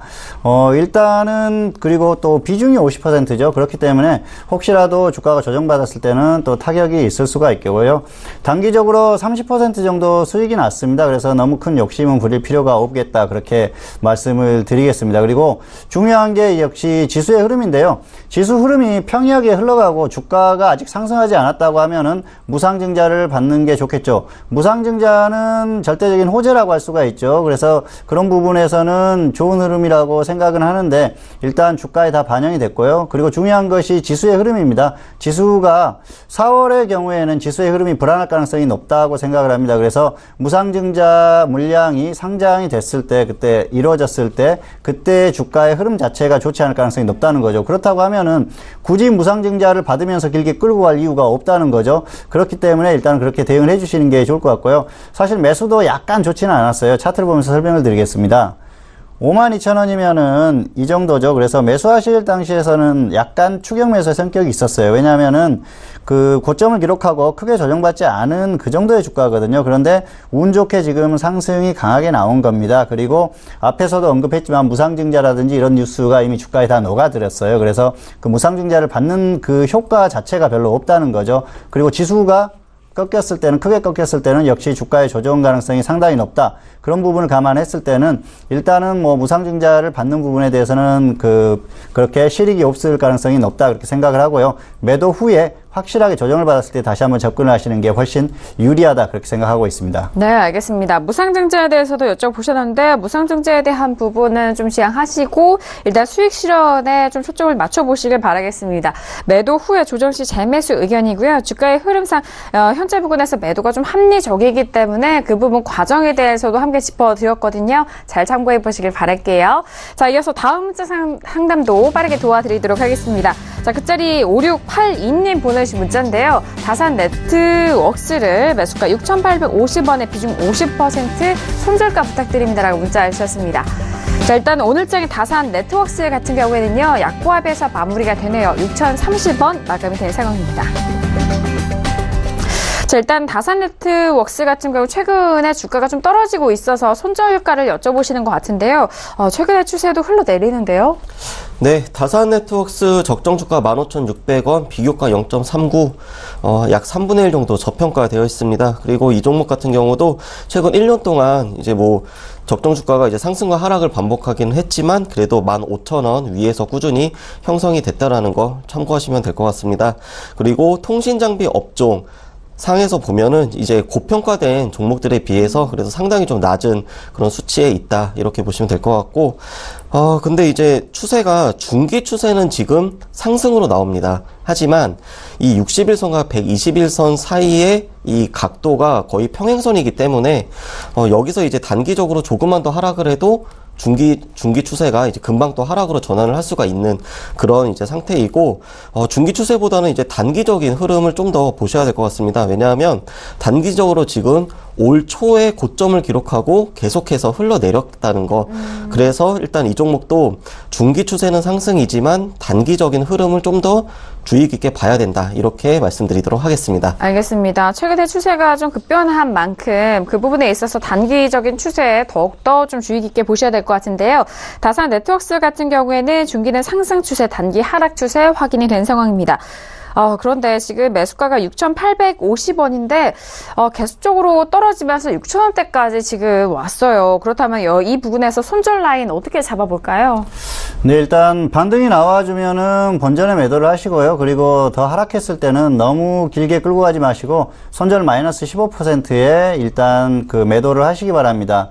일단은 그리고 또 비중이 50%죠. 그렇기 때문에 혹시라도 주가가 조정받았을 때는 또 타격이 있을 수가 있겠고요. 단기적으로 30% 정도 수익이 났습니다. 그래서 너무 큰 욕심은 부릴 필요가 없겠다 그렇게 말씀을 드리겠습니다. 그리고 중요한 게 역시 지수의 흐름인데요. 지수 흐름이 평이하게 흘러가고 주가가 아직 상승하지 않았다고 하면은 무상증자를 받는 게 좋겠죠. 무상증자는 절대적인 호재라고 할 수가 있죠. 그래서 그런 부분에서는 좋은 흐름이라고 생각은 하는데 일단 주가에 다 반영이 됐고요. 그리고 중요한 것이 지수의 흐름입니다. 지수가 4월의 경우에는 지수의 흐름이 불안할 가능성이 높다고 생각을 합니다. 그래서 무상증자 물량이 상장이 됐을 때, 그때 이루어졌을 때, 그때 주가의 흐름 자체가 좋지 않을 가능성이 높다는 거죠. 그렇다고 하면은 굳이 무상증자를 받으면서 길게 끌고 갈 이유가 없다는 거죠. 그렇기 때문에 일단 그렇게 대응을 해주시는 게 좋을 것 같고요. 사실 매수도 약간 좋지는 않았어요. 차트를 보면서 설명을 드리겠습니다. 52,000원이면은 이 정도죠. 그래서 매수하실 당시에서는 약간 추격 매수의 성격이 있었어요. 왜냐하면은 그 고점을 기록하고 크게 조정받지 않은 그 정도의 주가거든요. 그런데 운 좋게 지금 상승이 강하게 나온 겁니다. 그리고 앞에서도 언급했지만 무상증자라든지 이런 뉴스가 이미 주가에 다 녹아들었어요. 그래서 그 무상증자를 받는 그 효과 자체가 별로 없다는 거죠. 그리고 지수가 꺾였을 때는, 크게 꺾였을 때는 역시 주가의 조정 가능성이 상당히 높다. 그런 부분을 감안했을 때는 일단은 뭐 무상증자를 받는 부분에 대해서는 그렇게 실익이 없을 가능성이 높다 그렇게 생각을 하고요. 매도 후에 확실하게 조정을 받았을 때 다시 한번 접근을 하시는 게 훨씬 유리하다 그렇게 생각하고 있습니다. 네, 알겠습니다. 무상증자에 대해서도 여쭤보셨는데 무상증자에 대한 부분은 좀 지양하시고 일단 수익 실현에 좀 초점을 맞춰보시길 바라겠습니다. 매도 후에 조정 시 재매수 의견이고요. 주가의 흐름상 현재 부근에서 매도가 좀 합리적이기 때문에 그 부분 과정에 대해서도 함께 짚어드렸거든요. 잘 참고해 보시길 바랄게요. 자, 이어서 다음 문자 상담도 빠르게 도와드리도록 하겠습니다. 자, 끝자리 5682님 보내주신 문자인데요. 다산 네트웍스를 매수가 6,850원에 비중 50% 손절가 부탁드립니다라고 문자 주셨습니다. 자, 일단 오늘장의 다산 네트웍스 같은 경우에는요. 약보합에서 마무리가 되네요. 6,030원 마감이 된 상황입니다. 자, 일단 다산 네트웍스 같은 경우 최근에 주가가 좀 떨어지고 있어서 손절가를 여쭤보시는 것 같은데요. 최근의 추세도 흘러내리는데요. 네, 다산 네트웍스 적정 주가 15,600원, 비교가 0.39, 약 3분의 1 정도 저평가가 되어 있습니다. 그리고 이 종목 같은 경우도 최근 1년 동안 이제 뭐 적정 주가가 이제 상승과 하락을 반복하기는 했지만 그래도 15,000원 위에서 꾸준히 형성이 됐다라는 거 참고하시면 될 것 같습니다. 그리고 통신장비 업종 상에서 보면은 이제 고평가된 종목들에 비해서 그래서 상당히 좀 낮은 그런 수치에 있다 이렇게 보시면 될 것 같고 근데 이제 추세가 중기 추세는 지금 상승으로 나옵니다. 하지만 이 60일선과 120일선 사이에 이 각도가 거의 평행선이기 때문에 여기서 이제 단기적으로 조금만 더 하락을 해도 중기 추세가 이제 금방 또 하락으로 전환을 할 수가 있는 그런 이제 상태이고, 중기 추세보다는 이제 단기적인 흐름을 좀 더 보셔야 될 것 같습니다. 왜냐하면 단기적으로 지금 올 초에 고점을 기록하고 계속해서 흘러내렸다는 거. 그래서 일단 이 종목도 중기 추세는 상승이지만 단기적인 흐름을 좀 더 주의 깊게 봐야 된다. 이렇게 말씀드리도록 하겠습니다. 알겠습니다. 최근에 추세가 좀 급변한 만큼 그 부분에 있어서 단기적인 추세에 더욱더 좀 주의 깊게 보셔야 될 것 같은데요. 다산 네트웍스 같은 경우에는 중기는 상승 추세, 단기 하락 추세 확인이 된 상황입니다. 그런데 지금 매수가가 6,850원인데 계속적으로 떨어지면서 6,000원대까지 지금 왔어요. 그렇다면 이 부분에서 손절 라인 어떻게 잡아볼까요? 네, 일단 반등이 나와주면은 본전에 매도를 하시고요. 그리고 더 하락했을 때는 너무 길게 끌고 가지 마시고 손절 마이너스 15%에 일단 그 매도를 하시기 바랍니다.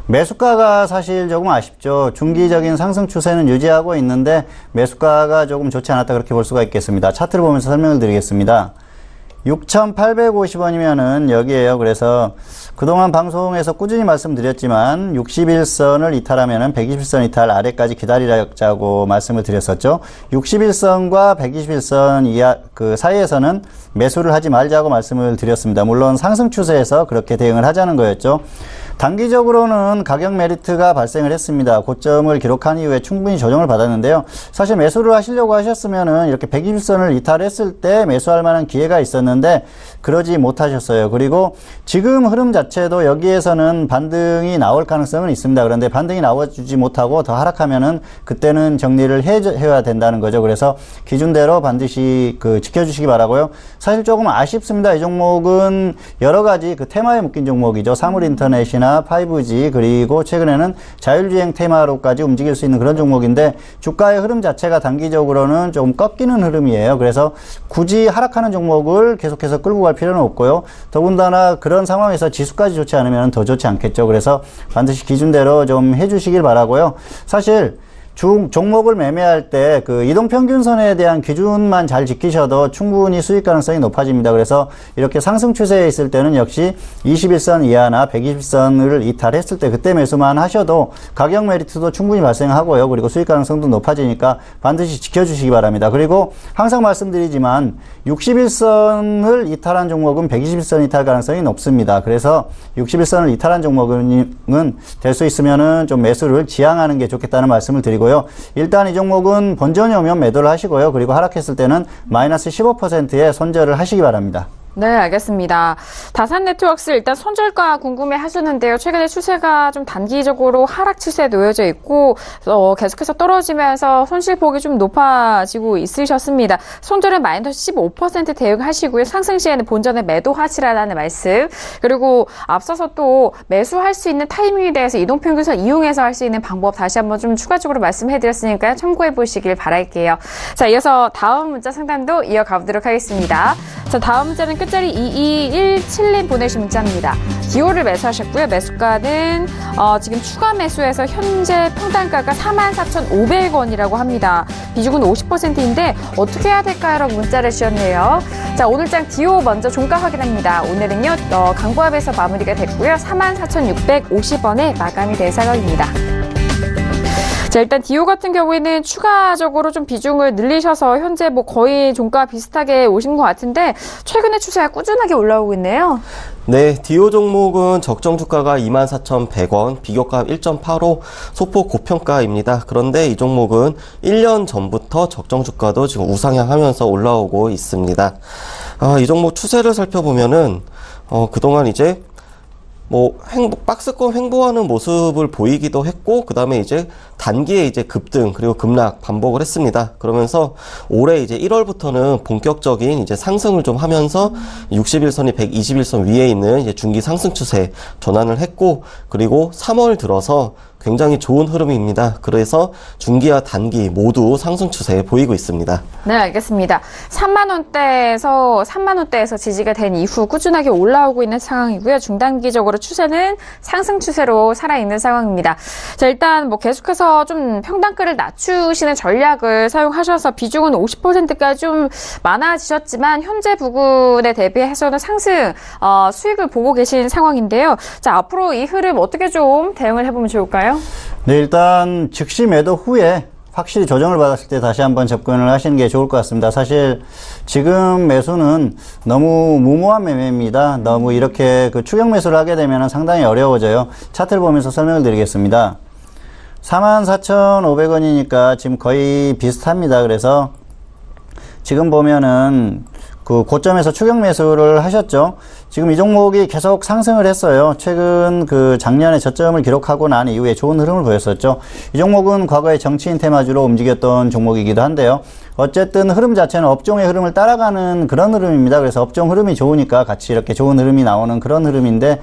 매수가가 사실 조금 아쉽죠. 중기적인 상승 추세는 유지하고 있는데 매수가가 조금 좋지 않았다 그렇게 볼 수가 있겠습니다. 차트를 보면서 설명을 드리겠습니다. 6,850원이면은 여기에요. 그래서 그동안 방송에서 꾸준히 말씀드렸지만 61선을 이탈하면은 121선 이탈 아래까지 기다리자고 말씀을 드렸었죠. 61선과 121선 이하 그 사이에서는 매수를 하지 말자고 말씀을 드렸습니다. 물론 상승 추세에서 그렇게 대응을 하자는 거였죠. 단기적으로는 가격 메리트가 발생을 했습니다. 고점을 기록한 이후에 충분히 조정을 받았는데요. 사실 매수를 하시려고 하셨으면은 이렇게 120선을 이탈했을 때 매수할 만한 기회가 있었는데 그러지 못하셨어요. 그리고 지금 흐름 자체도 여기에서는 반등이 나올 가능성은 있습니다. 그런데 반등이 나와주지 못하고 더 하락하면은 그때는 정리를 해야 된다는 거죠. 그래서 기준대로 반드시 지켜주시기 바라고요. 사실 조금 아쉽습니다. 이 종목은 여러 가지 테마에 묶인 종목이죠. 사물인터넷이나 5G 그리고 최근에는 자율주행 테마로까지 움직일 수 있는 그런 종목인데 주가의 흐름 자체가 단기적으로는 조금 꺾이는 흐름이에요. 그래서 굳이 하락하는 종목을 계속해서 끌고 갈 필요는 없고요. 더군다나 그런 상황에서 지수까지 좋지 않으면 더 좋지 않겠죠. 그래서 반드시 기준대로 좀 해주시길 바라고요. 사실 종목을 매매할 때 이동평균선에 대한 기준만 잘 지키셔도 충분히 수익 가능성이 높아집니다. 그래서 이렇게 상승 추세에 있을 때는 역시 21선 이하나 120선을 이탈했을 때 그때 매수만 하셔도 가격 메리트도 충분히 발생하고요. 그리고 수익 가능성도 높아지니까 반드시 지켜주시기 바랍니다. 그리고 항상 말씀드리지만 61선을 이탈한 종목은 121선 이탈 가능성이 높습니다. 그래서 61선을 이탈한 종목은 될 수 있으면은 좀 매수를 지양하는 게 좋겠다는 말씀을 드리고요. 일단 이 종목은 본전이 오면 매도를 하시고요. 그리고 하락했을 때는 마이너스 15%의 손절을 하시기 바랍니다. 네, 알겠습니다. 다산네트워크스 일단 손절가 궁금해 하셨는데요. 최근에 추세가 좀 단기적으로 하락 추세에 놓여져 있고 계속해서 떨어지면서 손실폭이 좀 높아지고 있으셨습니다. 손절은 마이너스 15% 대응하시고요. 상승 시에는 본전에 매도하시라는 말씀. 그리고 앞서서 또 매수할 수 있는 타이밍에 대해서 이동평균선 이용해서 할 수 있는 방법 다시 한번 좀 추가적으로 말씀해드렸으니까요. 참고해 보시길 바랄게요. 자, 이어서 다음 문자 상담도 이어가 보도록 하겠습니다. 자, 다음 문자는 끝자리 2217님 보내신 문자입니다. 디오를 매수하셨고요. 매수가는 지금 추가 매수해서 현재 평단가가 44,500원이라고 합니다. 비중은 50%인데 어떻게 해야 될까요? 라고 문자를 주셨네요. 자, 오늘장 디오 먼저 종가 확인합니다. 오늘은요 강보합에서 마무리가 됐고요. 44,650원에 마감이 된 상황입니다. 자, 일단 디오 같은 경우에는 추가적으로 좀 비중을 늘리셔서 현재 거의 종가 비슷하게 오신 것 같은데 최근에 추세가 꾸준하게 올라오고 있네요. 네, 디오 종목은 적정 주가가 24,100원, 비교가 1.85, 소폭 고평가입니다. 그런데 이 종목은 1년 전부터 적정 주가도 지금 우상향하면서 올라오고 있습니다. 이 종목 추세를 살펴보면은 그동안 이제 박스권 횡보하는 모습을 보이기도 했고, 그 다음에 이제 단기에 이제 급등, 그리고 급락 반복을 했습니다. 그러면서 올해 이제 1월부터는 본격적인 이제 상승을 좀 하면서 61선이 121선 위에 있는 이제 중기 상승 추세 전환을 했고, 그리고 3월 들어서 굉장히 좋은 흐름입니다. 그래서 중기와 단기 모두 상승 추세 보이고 있습니다. 네, 알겠습니다. 3만원대에서 지지가 된 이후 꾸준하게 올라오고 있는 상황이고요. 중단기적으로 추세는 상승 추세로 살아있는 상황입니다. 자, 일단 계속해서 좀 평단가를 낮추시는 전략을 사용하셔서 비중은 50%까지 좀 많아지셨지만 현재 부근에 대비해서는 상승 수익을 보고 계신 상황인데요. 자, 앞으로 이 흐름 어떻게 좀 대응을 해보면 좋을까요? 네, 일단 즉시 매도 후에 확실히 조정을 받았을 때 다시 한번 접근을 하시는 게 좋을 것 같습니다. 사실 지금 매수는 너무 무모한 매매입니다. 너무 이렇게 추격 매수를 하게 되면 상당히 어려워져요. 차트를 보면서 설명을 드리겠습니다. 44,500원이니까 지금 거의 비슷합니다. 그래서 지금 보면은 고점에서 추격 매수를 하셨죠. 지금 이 종목이 계속 상승을 했어요. 최근 작년에 저점을 기록하고 난 이후에 좋은 흐름을 보였었죠. 이 종목은 과거에 정치인 테마주로 움직였던 종목이기도 한데요. 어쨌든 흐름 자체는 업종의 흐름을 따라가는 그런 흐름입니다. 그래서 업종 흐름이 좋으니까 같이 이렇게 좋은 흐름이 나오는 그런 흐름인데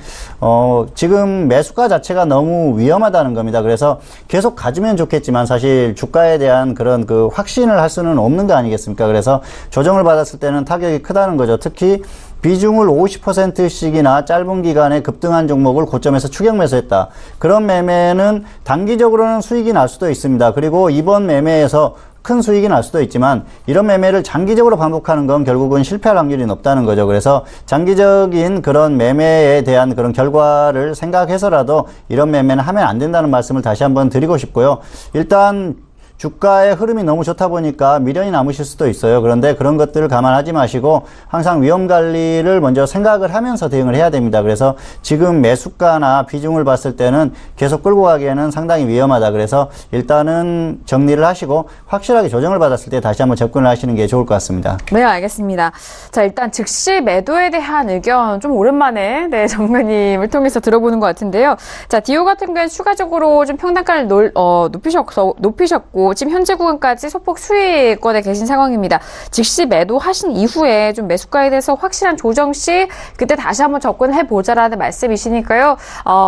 지금 매수가 자체가 너무 위험하다는 겁니다. 그래서 계속 가지면 좋겠지만 사실 주가에 대한 그런 확신을 할 수는 없는 거 아니겠습니까? 그래서 조정을 받았을 때는 타격이 크다는 거죠. 특히 비중을 50%씩이나 짧은 기간에 급등한 종목을 고점에서 추격 매수했다. 그런 매매는 단기적으로는 수익이 날 수도 있습니다. 그리고 이번 매매에서 큰 수익이 날 수도 있지만 이런 매매를 장기적으로 반복하는 건 결국은 실패할 확률이 높다는 거죠. 그래서 장기적인 그런 매매에 대한 그런 결과를 생각해서라도 이런 매매는 하면 안 된다는 말씀을 다시 한번 드리고 싶고요. 일단 주가의 흐름이 너무 좋다 보니까 미련이 남으실 수도 있어요. 그런데 그런 것들을 감안하지 마시고 항상 위험 관리를 먼저 생각을 하면서 대응을 해야 됩니다. 그래서 지금 매수가나 비중을 봤을 때는 계속 끌고 가기에는 상당히 위험하다. 그래서 일단은 정리를 하시고 확실하게 조정을 받았을 때 다시 한번 접근을 하시는 게 좋을 것 같습니다. 네, 알겠습니다. 자, 일단 즉시 매도에 대한 의견 좀 오랜만에 전문가님을 통해서 들어보는 것 같은데요. 자, 디오 같은 경우는 추가적으로 좀 평단가를 높이셨고 지금 현재 구간까지 소폭 수익권에 계신 상황입니다. 즉시 매도하신 이후에 좀 매수가에 대해서 확실한 조정 시 그때 다시 한번 접근해 보자라는 말씀이시니까요.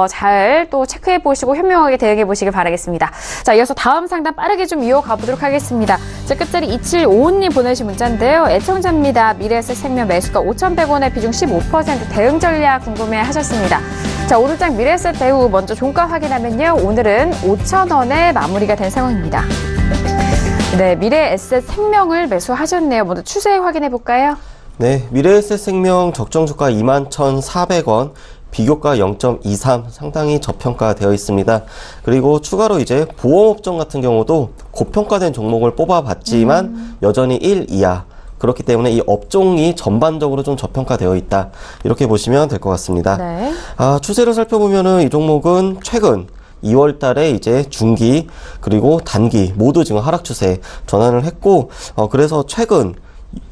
잘 또 체크해 보시고 현명하게 대응해 보시길 바라겠습니다. 자, 이어서 다음 상담 빠르게 좀 이어가 보도록 하겠습니다. 자, 끝자리 2755님 보내신 문자인데요. 애청자입니다. 미래에셋생명 매수가 5,100원에 비중 15% 대응 전략 궁금해 하셨습니다. 자, 오늘장 미래에셋 대우 먼저 종가 확인하면요. 오늘은 5,000원에 마무리가 된 상황입니다. 네, 미래에셋생명을 매수하셨네요. 먼저 추세 확인해 볼까요? 네, 미래에셋생명 적정주가 21,400원, 비교가 0.23 상당히 저평가되어 있습니다. 그리고 추가로 이제 보험업종 같은 경우도 고평가된 종목을 뽑아봤지만 여전히 1 이하. 그렇기 때문에 이 업종이 전반적으로 좀 저평가되어 있다. 이렇게 보시면 될 것 같습니다. 네. 추세를 살펴보면은 이 종목은 최근 2월 달에 이제 중기 그리고 단기 모두 지금 하락 추세 전환을 했고 그래서 최근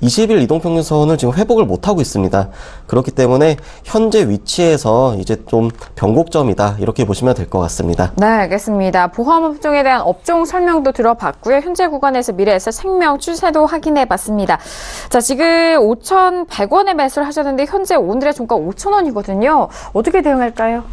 20일 이동평균선을 지금 회복을 못하고 있습니다. 그렇기 때문에 현재 위치에서 이제 좀 변곡점이다 이렇게 보시면 될 것 같습니다. 네, 알겠습니다. 보험업종에 대한 업종 설명도 들어봤고요. 현재 구간에서 미래에셋생명 추세도 확인해 봤습니다. 자, 지금 5,100원에 매수를 하셨는데 현재 오늘의 종가 5,000원이거든요. 어떻게 대응할까요?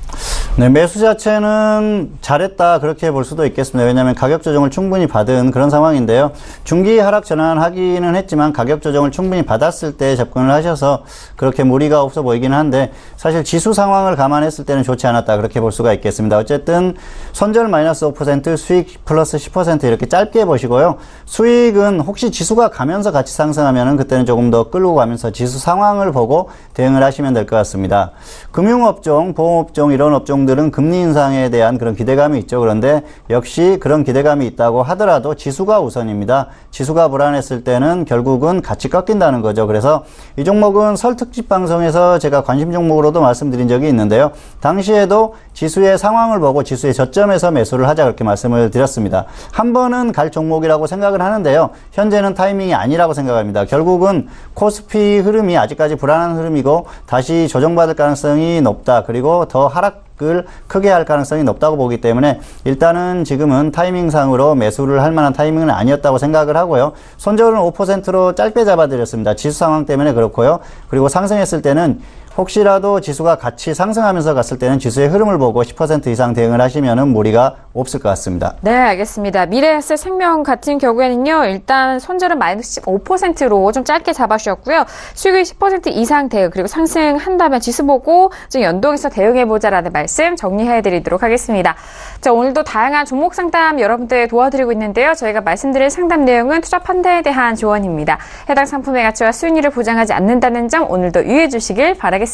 네, 매수 자체는 잘했다 그렇게 볼 수도 있겠습니다. 왜냐하면 가격 조정을 충분히 받은 그런 상황인데요. 중기 하락 전환하기는 했지만 가격 조정을 충분히 받았을 때 접근을 하셔서 그렇게 무리가 없어 보이기는 한데 사실 지수 상황을 감안했을 때는 좋지 않았다 그렇게 볼 수가 있겠습니다. 어쨌든 손절 마이너스 5% 수익 플러스 10% 이렇게 짧게 보시고요. 수익은 혹시 지수가 가면서 같이 상승하면은 그때는 조금 더 끌고 가면서 지수 상황을 보고 대응을 하시면 될 것 같습니다. 금융업종, 보험업종 이런 업종들은 금리 인상에 대한 그런 기대감이 있죠. 그런데 역시 그런 기대감이 있다고 하더라도 지수가 우선입니다. 지수가 불안했을 때는 결국은 같이 꺾인다는 거죠. 그래서 이 종목은 설 특집 방송에서 제가 관심 종목으로도 말씀드린 적이 있는데요. 당시에도 지수의 상황을 보고 지수의 저점에서 매수를 하자 그렇게 말씀을 드렸습니다. 한 번은 갈 종목이라고 생각을 하는데요. 현재는 타이밍이 아니라고 생각합니다. 결국은 코스피 흐름이 아직까지 불안한 흐름이고 다시 조정받을 가능성이 높다. 그리고 더 하락을 크게 할 가능성이 높다고 보기 때문에 일단은 지금은 타이밍상으로 매수를 할 만한 타이밍은 아니었다고 생각을 하고요. 손절은 5%로 짧게 잡아드렸습니다. 지수 상황 때문에 그렇고요. 그리고 상승했을 때는 혹시라도 지수가 같이 상승하면서 갔을 때는 지수의 흐름을 보고 10% 이상 대응을 하시면은 무리가 없을 것 같습니다. 네, 알겠습니다. 미래에셋생명 같은 경우에는요, 일단 손절은 마이너스 15%로 좀 짧게 잡아주셨고요. 수익이 10% 이상 대응, 그리고 상승한다면 지수 보고 좀 연동해서 대응해보자라는 말씀 정리해드리도록 하겠습니다. 자, 오늘도 다양한 종목 상담 여러분들 도와드리고 있는데요. 저희가 말씀드릴 상담 내용은 투자 판단에 대한 조언입니다. 해당 상품의 가치와 수익률을 보장하지 않는다는 점 오늘도 유의해 주시길 바라겠습니다.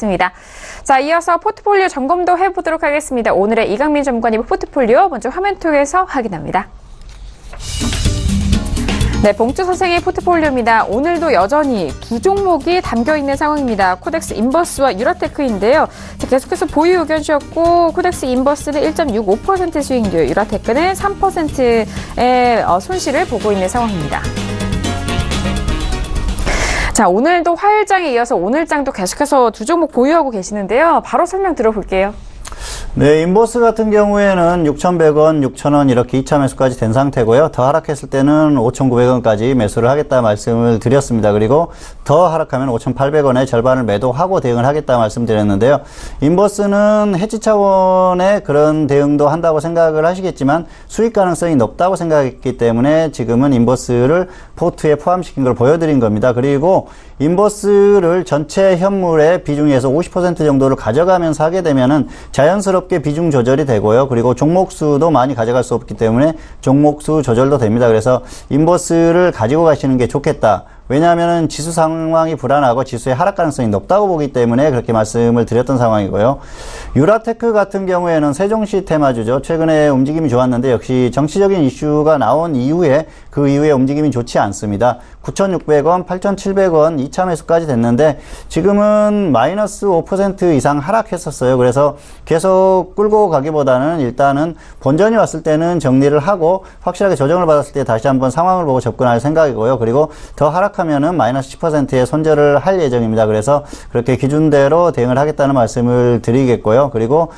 자, 이어서 포트폴리오 점검도 해보도록 하겠습니다. 오늘의 이강민 전문가님 포트폴리오 먼저 화면 통해서 확인합니다. 네, 봉투 선생의 포트폴리오입니다. 오늘도 여전히 두 종목이 담겨있는 상황입니다. 코덱스 인버스와 유라테크인데요. 자, 계속해서 보유 의견 주셨고 코덱스 인버스는 1.65% 수익률, 유라테크는 3%의 손실을 보고 있는 상황입니다. 자, 오늘도 화요일장에 이어서 오늘장도 계속해서 두 종목 보유하고 계시는데요. 바로 설명 들어볼게요. 네, 인버스 같은 경우에는 6,100원, 6,000원 이렇게 2차 매수까지 된 상태고요. 더 하락했을 때는 5,900원까지 매수를 하겠다 말씀을 드렸습니다. 그리고 더 하락하면 5,800원의 절반을 매도하고 대응을 하겠다 말씀드렸는데요. 인버스는 해지 차원의 그런 대응도 한다고 생각을 하시겠지만 수익 가능성이 높다고 생각했기 때문에 지금은 인버스를 포트에 포함시킨 걸 보여드린 겁니다. 그리고 인버스를 전체 현물의 비중에서 50% 정도를 가져가면서 하게 되면은 자연스럽게 자연스럽게 비중 조절이 되고요. 그리고 종목수도 많이 가져갈 수 없기 때문에 종목수 조절도 됩니다. 그래서 인버스를 가지고 가시는 게 좋겠다. 왜냐하면 지수 상황이 불안하고 지수의 하락 가능성이 높다고 보기 때문에 그렇게 말씀을 드렸던 상황이고요. 유라테크 같은 경우에는 세종시 테마주죠. 최근에 움직임이 좋았는데 역시 정치적인 이슈가 나온 이후에 그 이후에 움직임이 좋지 않습니다. 9,600원, 8,700원 2차 매수까지 됐는데 지금은 마이너스 5% 이상 하락했었어요. 그래서 계속 끌고 가기보다는 일단은 본전이 왔을 때는 정리를 하고 확실하게 조정을 받았을 때 다시 한번 상황을 보고 접근할 생각이고요. 그리고 더 하락하면은 마이너스 10%의 손절을 할 예정입니다. 그래서 그렇게 기준대로 대응을 하겠다는 말씀을 드리겠고요. 그리고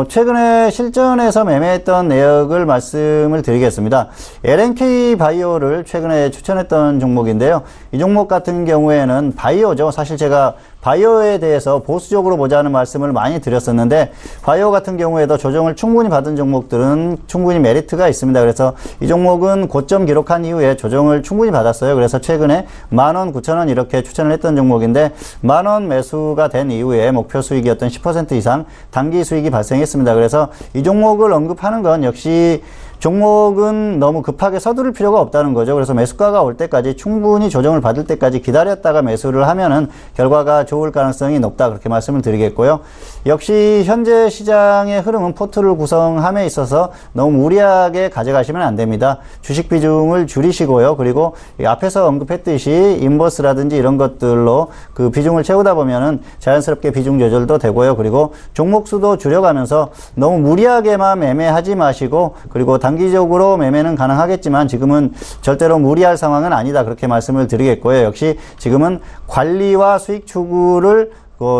최근에 실전에서 매매했던 내역을 말씀을 드리겠습니다. LNK 바이오를 최근에 추천했던 종목인데요. 이 종목 같은 경우에는 바이오죠. 사실 제가 바이오에 대해서 보수적으로 보자는 말씀을 많이 드렸었는데 바이오 같은 경우에도 조정을 충분히 받은 종목들은 충분히 메리트가 있습니다. 그래서 이 종목은 고점 기록한 이후에 조정을 충분히 받았어요. 그래서 최근에 10,000원, 9,000원 이렇게 추천을 했던 종목인데 10,000원 매수가 된 이후에 목표 수익이었던 10% 이상 단기 수익이 발생했습니다. 그래서 이 종목을 언급하는 건 역시 종목은 너무 급하게 서두를 필요가 없다는 거죠. 그래서 매수가가 올 때까지 충분히 조정을 받을 때까지 기다렸다가 매수를 하면은 결과가 좋을 가능성이 높다. 그렇게 말씀을 드리겠고요. 역시 현재 시장의 흐름은 포트를 구성함에 있어서 너무 무리하게 가져가시면 안 됩니다. 주식 비중을 줄이시고요. 그리고 앞에서 언급했듯이 인버스라든지 이런 것들로 그 비중을 채우다 보면은 자연스럽게 비중 조절도 되고요. 그리고 종목 수도 줄여가면서 너무 무리하게만 매매하지 마시고 그리고 단기적으로 매매는 가능하겠지만 지금은 절대로 무리할 상황은 아니다. 그렇게 말씀을 드리겠고요. 역시 지금은 관리와 수익 추구를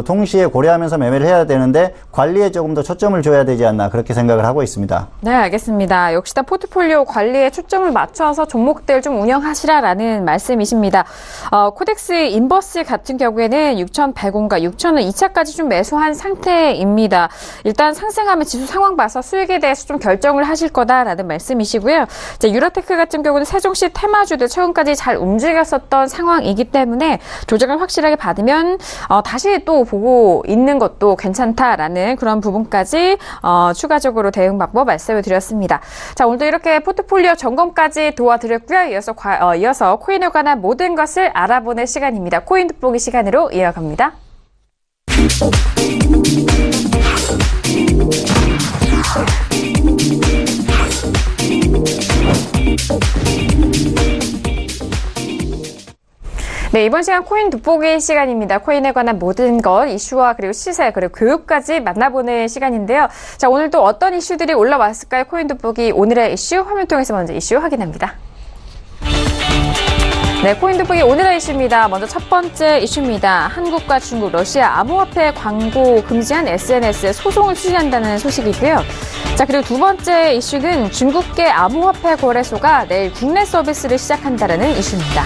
동시에 고려하면서 매매를 해야 되는데 관리에 조금 더 초점을 줘야 되지 않나 그렇게 생각을 하고 있습니다. 네, 알겠습니다. 역시나 포트폴리오 관리에 초점을 맞춰서 종목들 좀 운영하시라라는 말씀이십니다. 코덱스 인버스 같은 경우에는 6,100원과 6,000원 2차까지 좀 매수한 상태입니다. 일단 상승하면 지수 상황 봐서 수익에 대해서 좀 결정을 하실 거다라는 말씀이시고요. 이제 유라테크 같은 경우는 세종시 테마주들 최근까지 잘 움직였었던 상황이기 때문에 조정을 확실하게 받으면 다시 또 보고 있는 것도 괜찮다라는 그런 부분까지 추가적으로 대응 방법 말씀을 드렸습니다. 자, 오늘도 이렇게 포트폴리오 점검까지 도와드렸고요. 이어서 코인에 관한 모든 것을 알아보는 시간입니다. 코인 돋보기 시간으로 이어갑니다. 네, 이번 시간 코인 돋보기 시간입니다. 코인에 관한 모든 것, 이슈와 그리고 시세, 그리고 교육까지 만나보는 시간인데요. 자, 오늘 또 어떤 이슈들이 올라왔을까요? 코인 돋보기 오늘의 이슈 화면 통해서 먼저 이슈 확인합니다. 네, 코인 돋보기 오늘의 이슈입니다. 먼저 첫 번째 이슈입니다. 한국과 중국, 러시아 암호화폐 광고 금지한 SNS에 소송을 추진한다는 소식이고요. 자, 그리고 두 번째 이슈는 중국계 암호화폐 거래소가 내일 국내 서비스를 시작한다는 이슈입니다.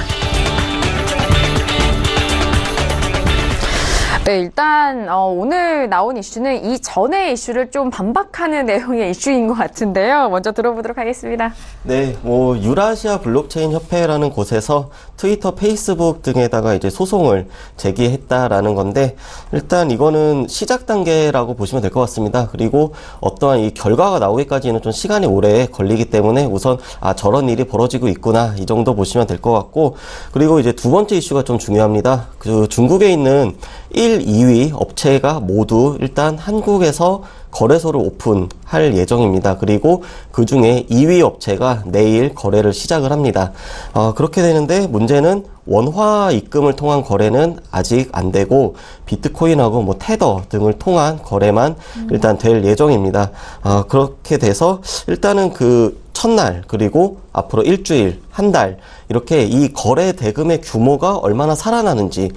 네, 일단 오늘 나온 이슈는 이전의 이슈를 좀 반박하는 내용의 이슈인 것 같은데요. 먼저 들어보도록 하겠습니다. 네, 유라시아 블록체인 협회라는 곳에서 트위터, 페이스북 등에다가 이제 소송을 제기했다라는 건데 일단 이거는 시작 단계라고 보시면 될 것 같습니다. 그리고 어떠한 이 결과가 나오기까지는 좀 시간이 오래 걸리기 때문에 우선 저런 일이 벌어지고 있구나 이 정도 보시면 될 것 같고 그리고 이제 두 번째 이슈가 좀 중요합니다. 그 중국에 있는 1, 2위 업체가 모두 일단 한국에서 거래소를 오픈할 예정입니다. 그리고 그 중에 2위 업체가 내일 거래를 시작을 합니다. 그렇게 되는데 문제는 원화 입금을 통한 거래는 아직 안 되고 비트코인하고 테더 등을 통한 거래만 일단 될 예정입니다. 그렇게 돼서 일단은 그 첫날 그리고 앞으로 일주일, 한 달 이렇게 이 거래 대금의 규모가 얼마나 살아나는지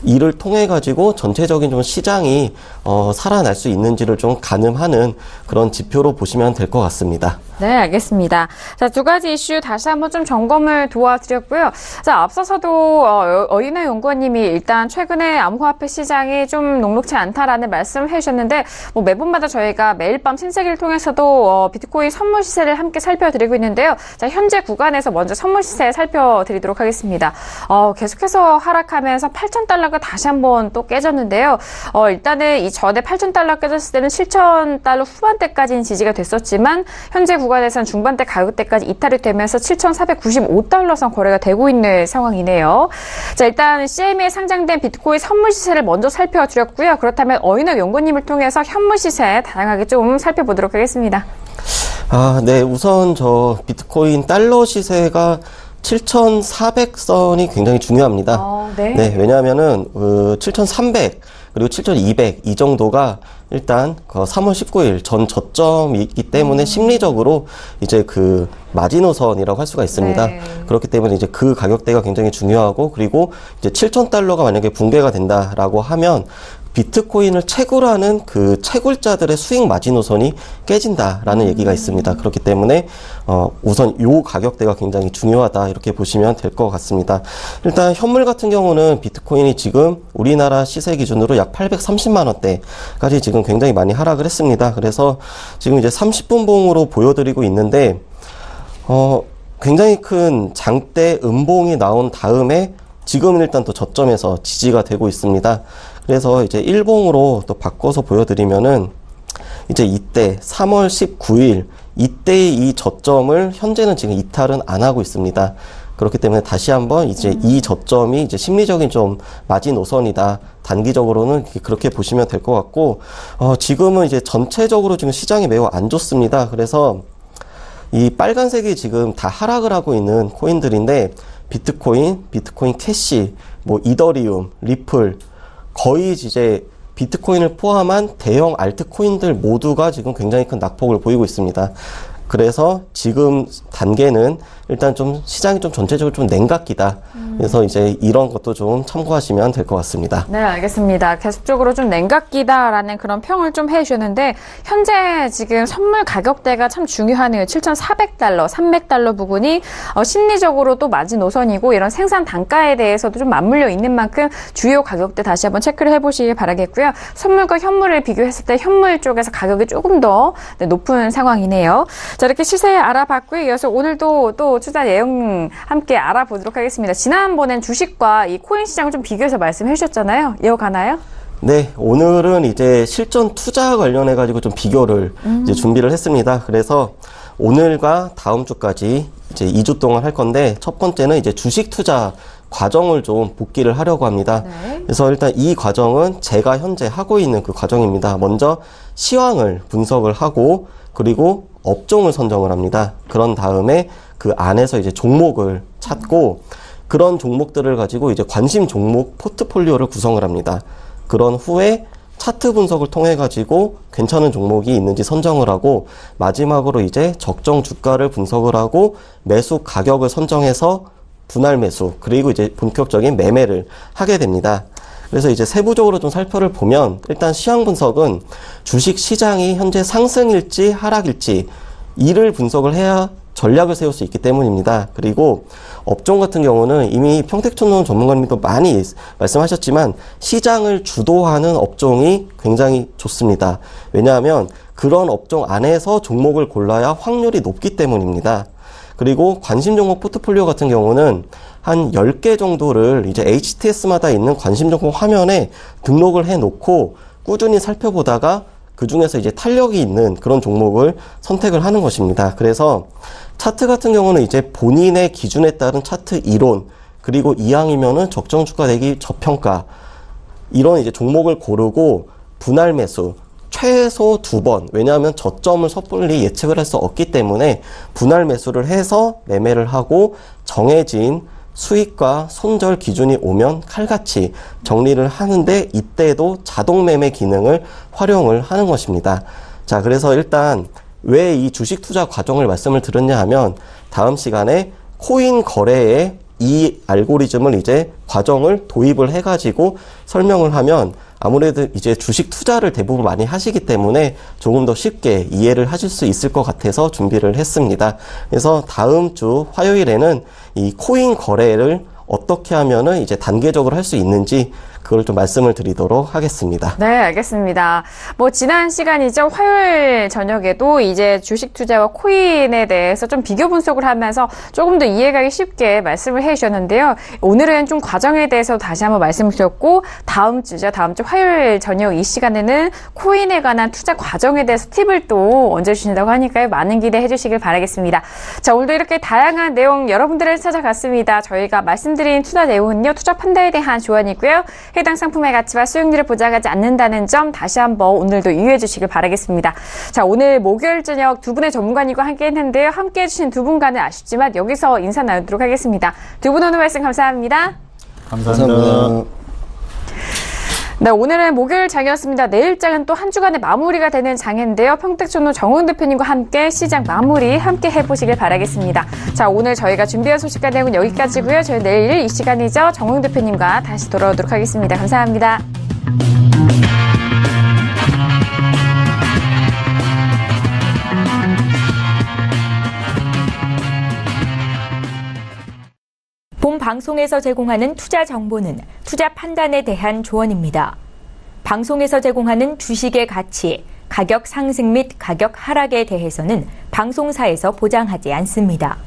이를 통해 가지고 전체적인 좀 시장이 살아날 수 있는지를 좀 가늠하는 그런 지표로 보시면 될 것 같습니다. 네, 알겠습니다. 자, 두 가지 이슈 다시 한번 좀 점검을 도와드렸고요. 자, 앞서서도 어인호 연구원님이 일단 최근에 암호화폐 시장이 좀 녹록치 않다라는 말씀을 해주셨는데 뭐 매번마다 저희가 매일 밤 신세계를 통해서도 비트코인 선물 시세를 함께 살펴드리고 있는데요. 자, 현재 구간에서 먼저 선물 시세 살펴드리도록 하겠습니다. 계속해서 하락하면서 8,000달러가 다시 한번 또 깨졌는데요. 일단은 이 전에 8,000달러 깨졌을 때는 7,000달러 후반대까지는 지지가 됐었지만 현재 구간에서는 중반대 가격대까지 이탈이 되면서 7,495달러 선 거래가 되고 있는 상황이네요. 자, 일단 CME에 상장된 비트코인 선물 시세를 먼저 살펴드렸고요. 그렇다면 어인호 연구님을 통해서 현물 시세 다양하게 좀 살펴보도록 하겠습니다. 네. 우선 저 비트코인 달러 시세가 7,400선이 굉장히 중요합니다. 네. 왜냐하면은 7,300 그리고 7,200 이 정도가 일단 3월 19일 전 저점이기 때문에 심리적으로 이제 그 마지노선이라고 할 수가 있습니다. 네. 그렇기 때문에 이제 그 가격대가 굉장히 중요하고 그리고 이제 7,000달러가 만약에 붕괴가 된다라고 하면 비트코인을 채굴하는 그 채굴자들의 수익 마지노선이 깨진다라는 얘기가 있습니다. 그렇기 때문에 우선 요 가격대가 굉장히 중요하다 이렇게 보시면 될 것 같습니다. 일단 현물 같은 경우는 비트코인이 지금 우리나라 시세 기준으로 약 830만 원대까지 지금 굉장히 많이 하락을 했습니다. 그래서 지금 이제 30분 봉으로 보여드리고 있는데 굉장히 큰 장대 음봉이 나온 다음에 지금은 일단 또 저점에서 지지가 되고 있습니다. 그래서 이제 일봉으로 또 바꿔서 보여드리면은 이제 이때 3월 19일 이때의 이 저점을 현재는 지금 이탈은 안 하고 있습니다. 그렇기 때문에 다시 한번 이제 이 저점이 이제 심리적인 좀 마지노선이다. 단기적으로는 그렇게 보시면 될 것 같고, 지금은 이제 전체적으로 지금 시장이 매우 안 좋습니다. 그래서 이 빨간색이 지금 다 하락을 하고 있는 코인들인데, 비트코인 캐시, 뭐 이더리움, 리플, 거의 이제 비트코인을 포함한 대형 알트코인들 모두가 지금 굉장히 큰 낙폭을 보이고 있습니다. 그래서 지금 단계는 일단 좀 시장이 좀 전체적으로 좀 냉각기다. 그래서 이제 이런 것도 좀 참고하시면 될 것 같습니다. 네, 알겠습니다. 계속적으로 좀 냉각기다라는 그런 평을 좀 해주셨는데 현재 지금 선물 가격대가 참 중요하네요. 7,400달러, 300달러 부근이 심리적으로 또 마지노선이고 이런 생산 단가에 대해서도 좀 맞물려 있는 만큼 주요 가격대 다시 한번 체크를 해보시길 바라겠고요. 선물과 현물을 비교했을 때 현물 쪽에서 가격이 조금 더 높은 상황이네요. 자, 이렇게 시세 알아봤고요. 이어서 오늘도 또 투자 내용 함께 알아보도록 하겠습니다. 지난번엔 주식과 이 코인 시장을 좀 비교해서 말씀해 주셨잖아요. 이어가나요? 네, 오늘은 이제 실전 투자 관련해가지고 좀 비교를 이제 준비를 했습니다. 그래서 오늘과 다음 주까지 이제 2주 동안 할 건데 첫 번째는 이제 주식 투자 과정을 좀 복기를 하려고 합니다. 네. 그래서 일단 이 과정은 제가 현재 하고 있는 그 과정입니다. 먼저 시황을 분석을 하고 그리고 업종을 선정을 합니다. 그런 다음에 그 안에서 이제 종목을 찾고 그런 종목들을 가지고 이제 관심 종목 포트폴리오를 구성을 합니다. 그런 후에 차트 분석을 통해 가지고 괜찮은 종목이 있는지 선정을 하고 마지막으로 이제 적정 주가를 분석을 하고 매수 가격을 선정해서 분할 매수 그리고 이제 본격적인 매매를 하게 됩니다. 그래서 이제 세부적으로 좀 살펴를 보면 일단 시황 분석은 주식 시장이 현재 상승일지 하락일지 이를 분석을 해야 전략을 세울 수 있기 때문입니다. 그리고 업종 같은 경우는 이미 평택촌농 전문가님도 많이 말씀하셨지만 시장을 주도하는 업종이 굉장히 좋습니다. 왜냐하면 그런 업종 안에서 종목을 골라야 확률이 높기 때문입니다. 그리고 관심 종목 포트폴리오 같은 경우는 한 10개 정도를 이제 HTS마다 있는 관심 종목 화면에 등록을 해 놓고 꾸준히 살펴보다가 그 중에서 이제 탄력이 있는 그런 종목을 선택을 하는 것입니다. 그래서 차트 같은 경우는 이제 본인의 기준에 따른 차트 이론, 그리고 이왕이면은 적정 주가 대비 저평가, 이런 이제 종목을 고르고 분할 매수, 최소 2번, 왜냐하면 저점을 섣불리 예측을 할 수 없기 때문에 분할 매수를 해서 매매를 하고 정해진 수익과 손절 기준이 오면 칼같이 정리를 하는데 이때도 자동 매매 기능을 활용을 하는 것입니다. 자, 그래서 일단 왜 이 주식 투자 과정을 말씀을 드렸냐 하면 다음 시간에 코인 거래의 이 알고리즘을 이제 과정을 도입을 해가지고 설명을 하면 아무래도 이제 주식 투자를 대부분 많이 하시기 때문에 조금 더 쉽게 이해를 하실 수 있을 것 같아서 준비를 했습니다. 그래서 다음 주 화요일에는 이 코인 거래를 어떻게 하면은 이제 단계적으로 할 수 있는지 그걸 좀 말씀을 드리도록 하겠습니다. 네, 알겠습니다. 지난 시간이죠. 화요일 저녁에도 이제 주식 투자와 코인에 대해서 좀 비교 분석을 하면서 조금 더 이해가기 쉽게 말씀을 해 주셨는데요. 오늘은 좀 과정에 대해서 다시 한번 말씀을 주셨고, 다음 주 화요일 저녁 이 시간에는 코인에 관한 투자 과정에 대해서 팁을 또 얹어주신다고 하니까요. 많은 기대해 주시길 바라겠습니다. 자, 오늘도 이렇게 다양한 내용 여러분들을 찾아갔습니다. 저희가 말씀드린 투자 내용은요, 투자 판단에 대한 조언이고요. 해당 상품의 가치와 수익률을 보장하지 않는다는 점 다시 한번 오늘도 유의해 주시길 바라겠습니다. 자, 오늘 목요일 저녁 두 분의 전문가님과 함께 했는데요. 함께 해주신 두 분과는 아쉽지만 여기서 인사 나누도록 하겠습니다. 두 분 오늘 말씀 감사합니다. 감사합니다. 네, 오늘은 목요일 장이었습니다. 내일 장은 또 한 주간의 마무리가 되는 장인데요. 평택촌노 정훈 대표님과 함께 시장 마무리 함께 해보시길 바라겠습니다. 자, 오늘 저희가 준비한 소식과 내용은 여기까지고요. 저희 내일 이 시간이죠. 정훈 대표님과 다시 돌아오도록 하겠습니다. 감사합니다. 본 방송에서 제공하는 투자 정보는 투자 판단에 대한 조언입니다. 방송에서 제공하는 주식의 가치, 가격 상승 및 가격 하락에 대해서는 방송사에서 보장하지 않습니다.